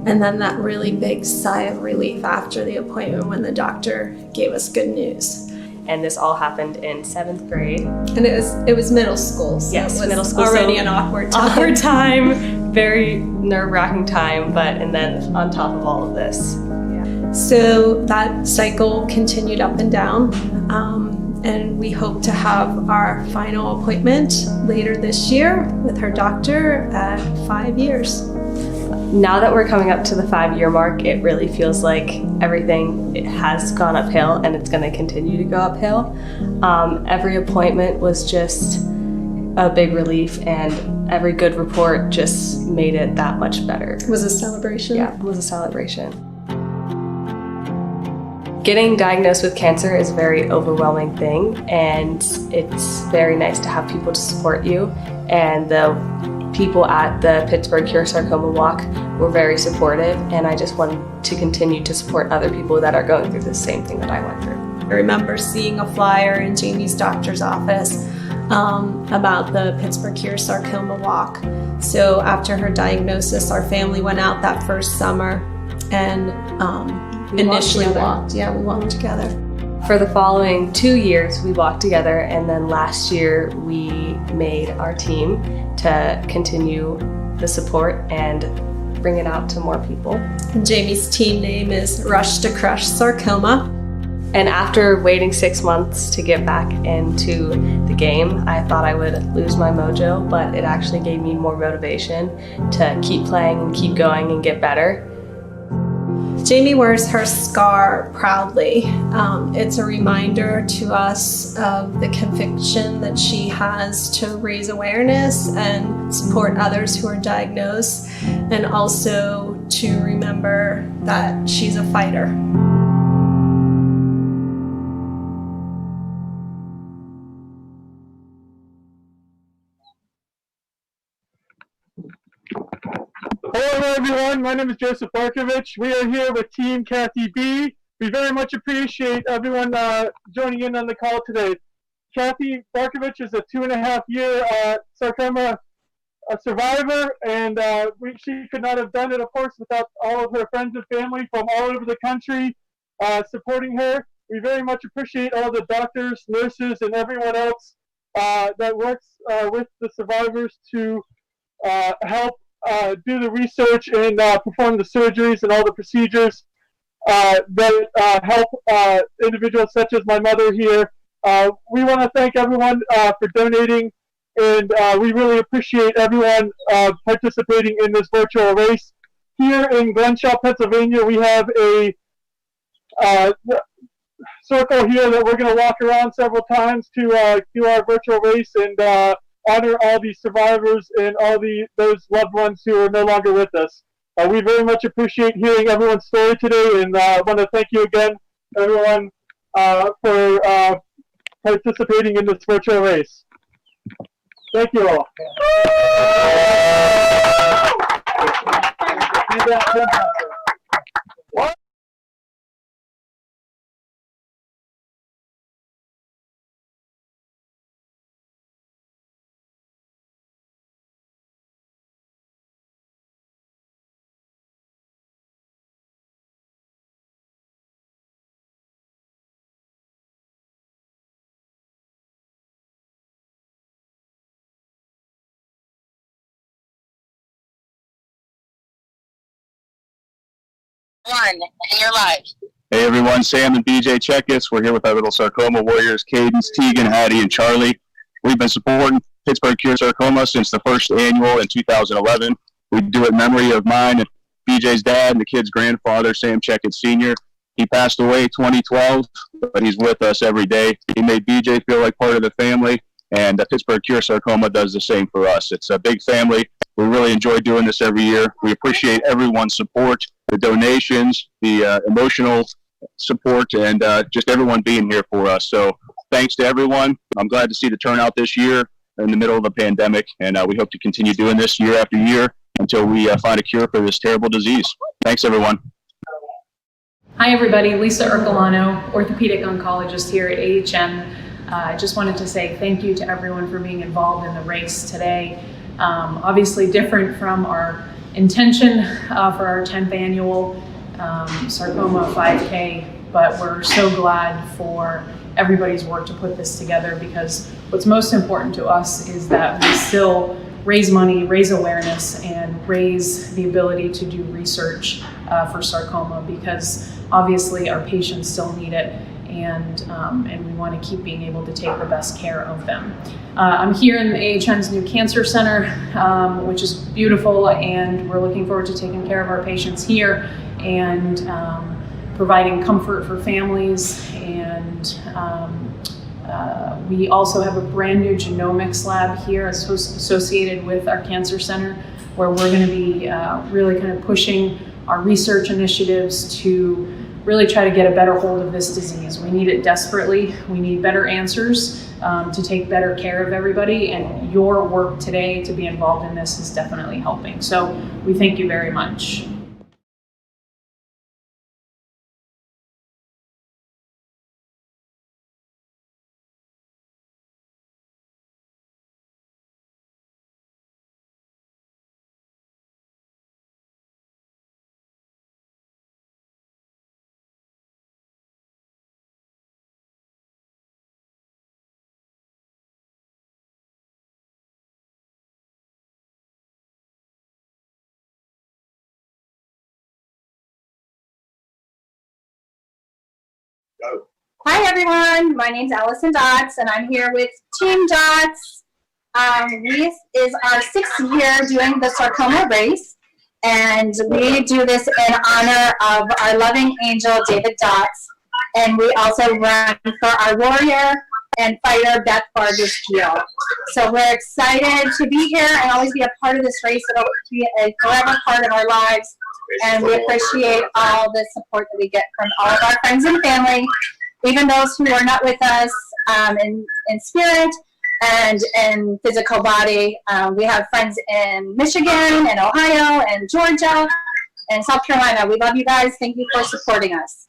And then that really big sigh of relief after the appointment when the doctor gave us good news. And this all happened in 7th grade. And it was middle school. So yes, it was middle school. Already so an awkward time. Awkward time, very nerve-wracking time, and then on top of all of this. Yeah. So that cycle continued up and down. And we hope to have our final appointment later this year with her doctor at 5 years. Now that we're coming up to the 5-year mark, it really feels like everything has gone uphill and it's going to continue to go uphill. Every appointment was just a big relief, and every good report just made it that much better. It was a celebration? Yeah, it was a celebration. Getting diagnosed with cancer is a very overwhelming thing, and it's very nice to have people to support you. And the people at the Pittsburgh Cure Sarcoma Walk were very supportive, and I just want to continue to support other people that are going through the same thing that I went through. I remember seeing a flyer in Jamie's doctor's office about the Pittsburgh Cure Sarcoma Walk. So after her diagnosis, our family went out that first summer and we walked together. For the following 2 years, we walked together, and then last year we made our team to continue the support and bring it out to more people. And Jamie's team name is Rush to Crush Sarcoma. And after waiting 6 months to get back into the game, I thought I would lose my mojo, but it actually gave me more motivation to keep playing and keep going and get better. Jamie wears her scar proudly. It's a reminder to us of the conviction that she has to raise awareness and support others who are diagnosed, and also to remember that she's a fighter. Hello everyone, my name is Joseph Barkovich. We are here with Team Kathy B. We very much appreciate everyone joining in on the call today. Kathy Barkovich is a 2.5-year sarcoma survivor, and she could not have done it, of course, without all of her friends and family from all over the country supporting her. We very much appreciate all the doctors, nurses, and everyone else that works with the survivors to help do the research and perform the surgeries and all the procedures that help individuals such as my mother here. We want to thank everyone for donating, and we really appreciate everyone participating in this virtual race. Here in Glenshaw, Pennsylvania, we have a circle here that we're going to walk around several times to do our virtual race and honor all these survivors and all those loved ones who are no longer with us. We very much appreciate hearing everyone's story today, and I want to thank you again, everyone, for participating in this virtual race. Thank you all. And you're live. Hey everyone, Sam and BJ Checkis. We're here with our little sarcoma warriors, Cadence, Tegan, Hattie, and Charlie. We've been supporting Pittsburgh Cure Sarcoma since the first annual in 2011. We do it in memory of mine and BJ's dad and the kid's grandfather, Sam Checkis Sr. He passed away 2012, but he's with us every day. He made BJ feel like part of the family, and Pittsburgh Cure Sarcoma does the same for us. It's a big family. We really enjoy doing this every year. We appreciate everyone's support, the donations, the emotional support, and just everyone being here for us. So thanks to everyone. I'm glad to see the turnout this year in the middle of a pandemic, and we hope to continue doing this year after year until we find a cure for this terrible disease. Thanks, everyone. Hi, everybody. Lisa Ercolano, orthopedic oncologist here at AHM. I just wanted to say thank you to everyone for being involved in the race today. Obviously different from our intention for our 10th annual Sarcoma 5K, but we're so glad for everybody's work to put this together, because what's most important to us is that we still raise money, raise awareness, and raise the ability to do research for sarcoma, because obviously our patients still need it, and we want to keep being able to take the best care of them. I'm here in the AHN's new cancer center, which is beautiful, and we're looking forward to taking care of our patients here and providing comfort for families. And we also have a brand new genomics lab here associated with our cancer center, where we're going to be really kind of pushing our research initiatives to really try to get a better hold of this disease. We need it desperately. We need better answers to take better care of everybody, and your work today to be involved in this is definitely helping. So we thank you very much. Hi everyone, my name's Allison Dotts and I'm here with Team Dotts. This is our 6th year doing the Sarcoma race, and we do this in honor of our loving angel David Dotts, and we also run for our warrior and fighter Beth Vargas Peel. So we're excited to be here and always be a part of this race. It'll be a forever part of our lives, and we appreciate all the support that we get from all of our friends and family, even those who are not with us in spirit and in physical body. We have friends in Michigan and Ohio and Georgia and South Carolina. We love you guys. Thank you for supporting us.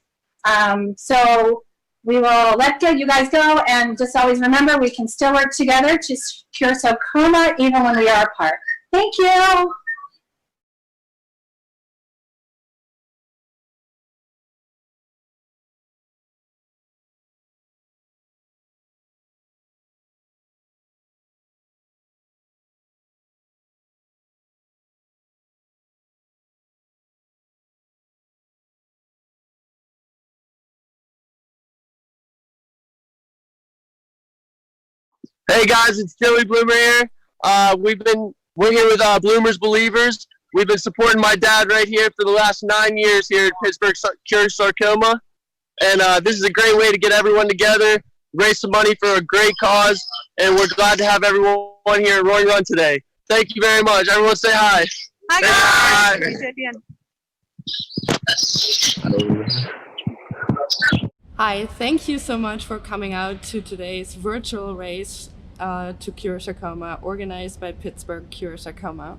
So we will let you guys go, and just always remember we can still work together to cure sarcoma even when we are apart. Thank you. Hey guys, it's Joey Bloomer here. We're here with Bloomers Believers. We've been supporting my dad right here for the last 9 years here at Pittsburgh Cure Sarcoma, and this is a great way to get everyone together, raise some money for a great cause, and we're glad to have everyone here at Roaring Run today. Thank you very much. Everyone say hi. Hi guys. Hi, thank you so much for coming out to today's virtual race to cure sarcoma, organized by Pittsburgh Cure Sarcoma.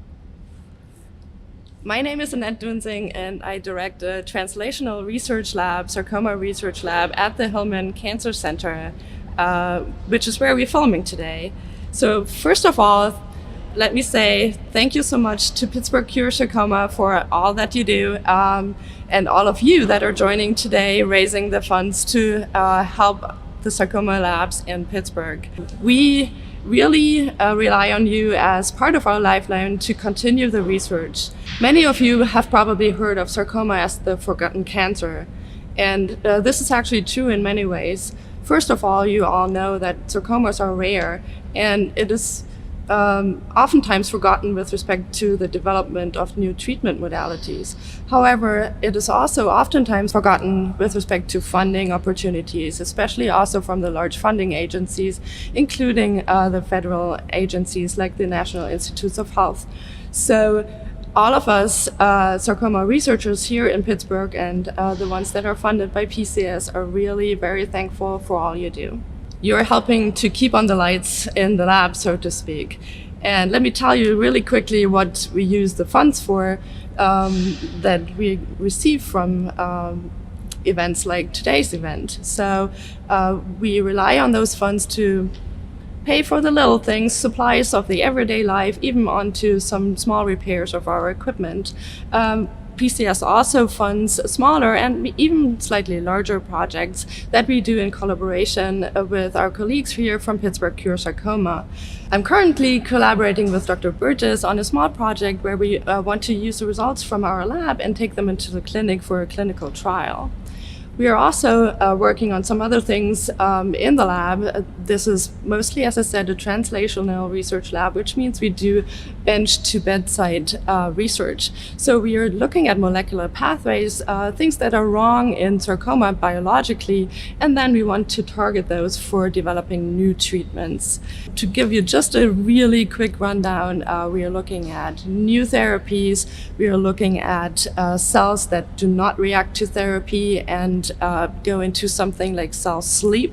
My name is Annette Dunsing, and I direct the Translational Research Lab, Sarcoma Research Lab at the Hillman Cancer Center, which is where we're filming today. So first of all, let me say thank you so much to Pittsburgh Cure Sarcoma for all that you do, and all of you that are joining today, raising the funds to help the sarcoma labs in Pittsburgh. We really rely on you as part of our lifeline to continue the research. Many of you have probably heard of sarcoma as the forgotten cancer, and this is actually true in many ways. First of all, you all know that sarcomas are rare, and it is oftentimes forgotten with respect to the development of new treatment modalities. However, it is also oftentimes forgotten with respect to funding opportunities, especially also from the large funding agencies, including the federal agencies like the National Institutes of Health. So all of us sarcoma researchers here in Pittsburgh and the ones that are funded by PCS are really very thankful for all you do. You're helping to keep on the lights in the lab, so to speak. And let me tell you really quickly what we use the funds for that we receive from events like today's event. So we rely on those funds to pay for the little things, supplies of the everyday life, even onto some small repairs of our equipment. PCS also funds smaller and even slightly larger projects that we do in collaboration with our colleagues here from Pittsburgh Cure Sarcoma. I'm currently collaborating with Dr. Burgess on a small project where we want to use the results from our lab and take them into the clinic for a clinical trial. We are also working on some other things in the lab. This is mostly, as I said, a translational research lab, which means we do bench to bedside research. So we are looking at molecular pathways, things that are wrong in sarcoma biologically, and then we want to target those for developing new treatments. To give you just a really quick rundown, we are looking at new therapies. We are looking at cells that do not react to therapy and go into something like cell sleep.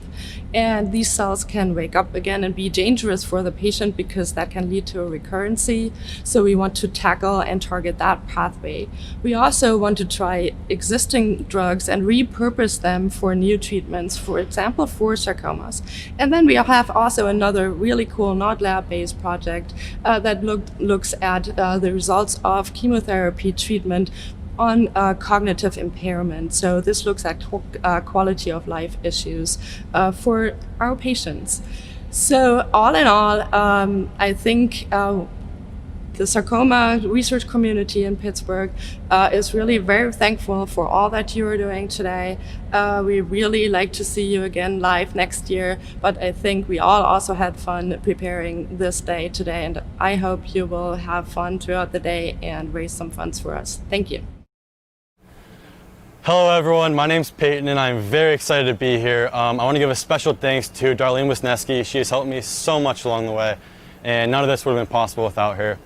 And these cells can wake up again and be dangerous for the patient because that can lead to a recurrency. So we want to tackle and target that pathway. We also want to try existing drugs and repurpose them for new treatments, for example, for sarcomas. And then we have also another really cool not lab-based project that looks at the results of chemotherapy treatment on cognitive impairment. So this looks at quality of life issues for our patients. So all in all, I think the sarcoma research community in Pittsburgh is really very thankful for all that you are doing today. We really like to see you again live next year, but I think we all also had fun preparing this day today, and I hope you will have fun throughout the day and raise some funds for us. Thank you. Hello everyone, my name's Peyton and I'm very excited to be here. I want to give a special thanks to Darlene Wisniewski. She has helped me so much along the way, and none of this would have been possible without her.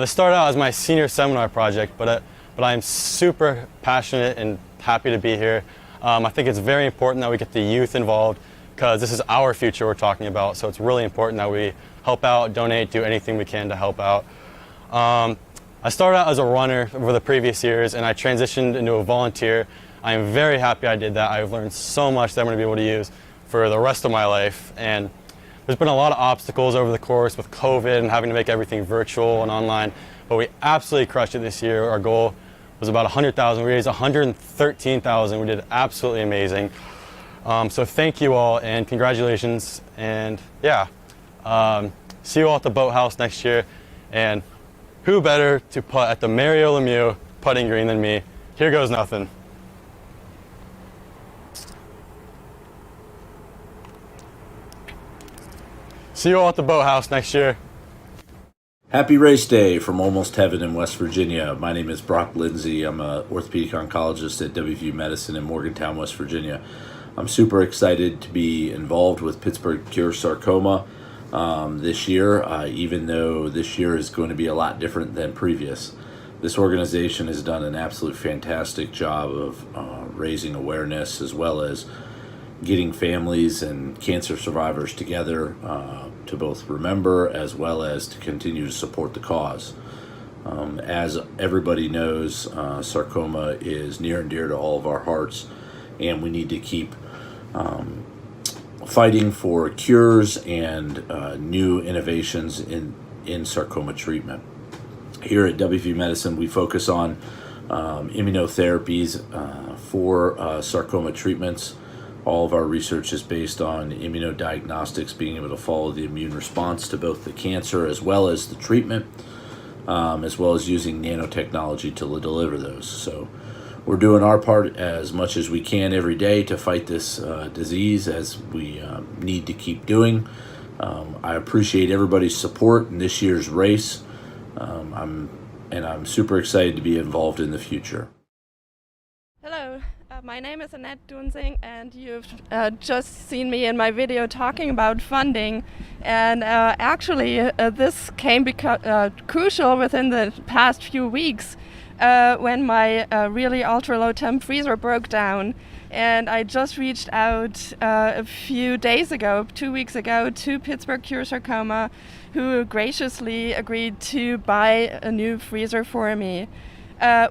This started out as my senior seminar project, but I'm super passionate and happy to be here. I think it's very important that we get the youth involved because this is our future we're talking about, so it's really important that we help out, donate, do anything we can to help out. I started out as a runner over the previous years and I transitioned into a volunteer. I am very happy I did that. I've learned so much that I'm going to be able to use for the rest of my life. And there's been a lot of obstacles over the course with COVID and having to make everything virtual and online, but we absolutely crushed it this year. Our goal was about 100,000. We raised 113,000. We did absolutely amazing. So thank you all and congratulations. And yeah, see you all at the Boathouse next year. And who better to putt at the Mario Lemieux putting green than me? Here goes nothing. See you all at the Boathouse next year. Happy race day from almost heaven in West Virginia. My name is Brock Lindsay. I'm an orthopedic oncologist at WVU Medicine in Morgantown, West Virginia. I'm super excited to be involved with Pittsburgh Cure Sarcoma this year, even though this year is going to be a lot different than previous. This organization has done an absolute fantastic job of raising awareness as well as getting families and cancer survivors together to both remember as well as to continue to support the cause. As everybody knows, sarcoma is near and dear to all of our hearts, and we need to keep fighting for cures and new innovations in sarcoma treatment. Here at WVU Medicine, we focus on immunotherapies for sarcoma treatments. All of our research is based on immunodiagnostics, being able to follow the immune response to both the cancer as well as the treatment, as well as using nanotechnology to deliver those. So we're doing our part as much as we can every day to fight this disease, as we need to keep doing. I appreciate everybody's support in this year's race. I'm super excited to be involved in the future. Hello, my name is Annette Dunsing, and you've just seen me in my video talking about funding. And actually, this came crucial within the past few weeks when my really ultra-low temp freezer broke down. And I just reached out a few days ago, 2 weeks ago, to Pittsburgh Cure Sarcoma, who graciously agreed to buy a new freezer for me.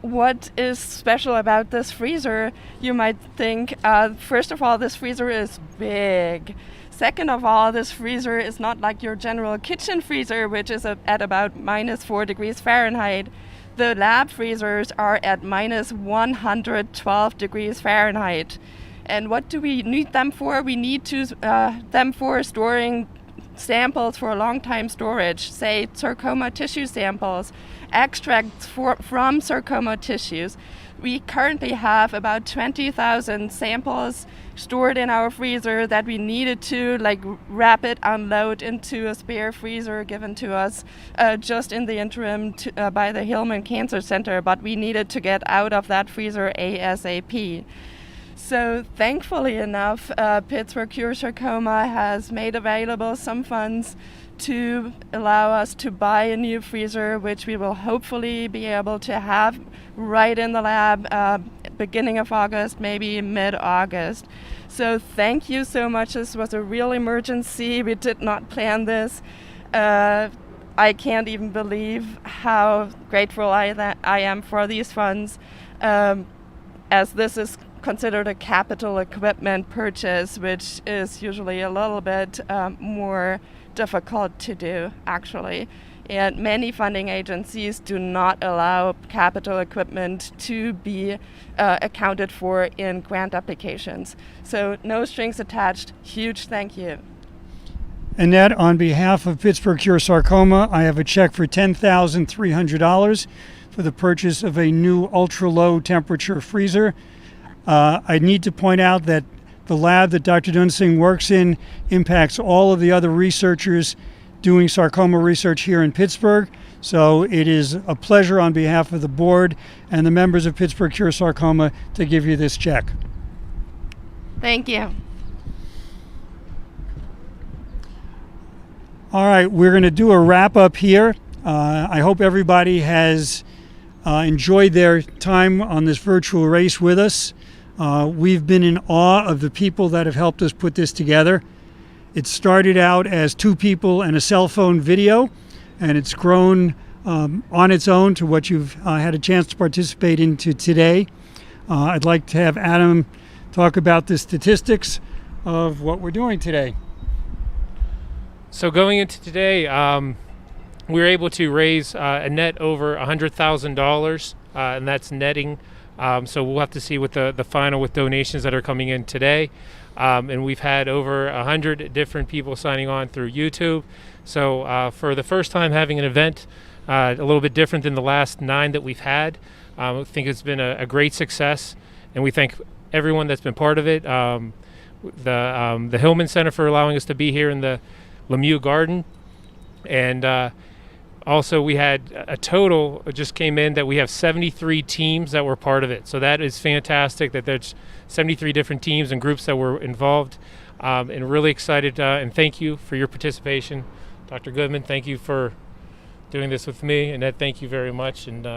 What is special about this freezer, you might think? First of all, this freezer is big. Second of all, this freezer is not like your general kitchen freezer, which is at about -4 degrees Fahrenheit. The lab freezers are at -112 degrees Fahrenheit. And what do we need them for? We need them for storing samples for long time storage, say sarcoma tissue samples, extracts from sarcoma tissues. We currently have about 20,000 samples stored in our freezer that we needed to rapid unload into a spare freezer given to us just in the interim by the Hillman Cancer Center, but we needed to get out of that freezer ASAP. So thankfully enough, Pittsburgh Cure Sarcoma has made available some funds to allow us to buy a new freezer, which we will hopefully be able to have right in the lab beginning of August, maybe mid-August. So thank you so much. This was a real emergency. We did not plan this. I can't even believe how grateful I am for these funds, as this is considered a capital equipment purchase, which is usually a little bit more difficult to do, actually. And many funding agencies do not allow capital equipment to be accounted for in grant applications. So no strings attached. Huge thank you. Annette, on behalf of Pittsburgh Cure Sarcoma, I have a check for $10,300 for the purchase of a new ultra-low temperature freezer. I need to point out that the lab that Dr. Dunsing works in impacts all of the other researchers doing sarcoma research here in Pittsburgh. So it is a pleasure on behalf of the board and the members of Pittsburgh Cure Sarcoma to give you this check. Thank you. All right, we're going to do a wrap up here. I hope everybody has enjoyed their time on this virtual race with us. We've been in awe of the people that have helped us put this together. It started out as 2 people and a cell phone video, and it's grown on its own to what you've had a chance to participate into today. I'd like to have Adam talk about the statistics of what we're doing today. So going into today, we were able to raise a net over $100,000, and that's netting. So we'll have to see what the final with donations that are coming in today. And we've had over 100 different people signing on through YouTube. So for the first time having an event a little bit different than the last 9 that we've had, I think it's been a great success. And we thank everyone that's been part of it. The Hillman Center for allowing us to be here in the Lemieux Garden. And also, we had a total, it just came in, that we have 73 teams that were part of it. So that is fantastic that there's 73 different teams and groups that were involved. And really excited, and thank you for your participation. Dr. Goodman, thank you for doing this with me. And Ed, thank you very much. And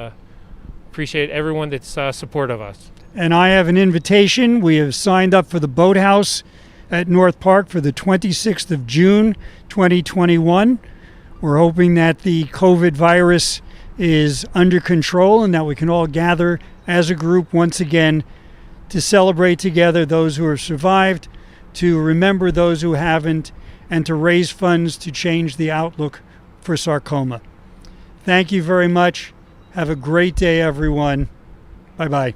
appreciate everyone that's supportive of us. And I have an invitation. We have signed up for the Boathouse at North Park for the 26th of June, 2021. We're hoping that the COVID virus is under control and that we can all gather as a group once again to celebrate together those who have survived, to remember those who haven't, and to raise funds to change the outlook for sarcoma. Thank you very much. Have a great day, everyone. Bye-bye.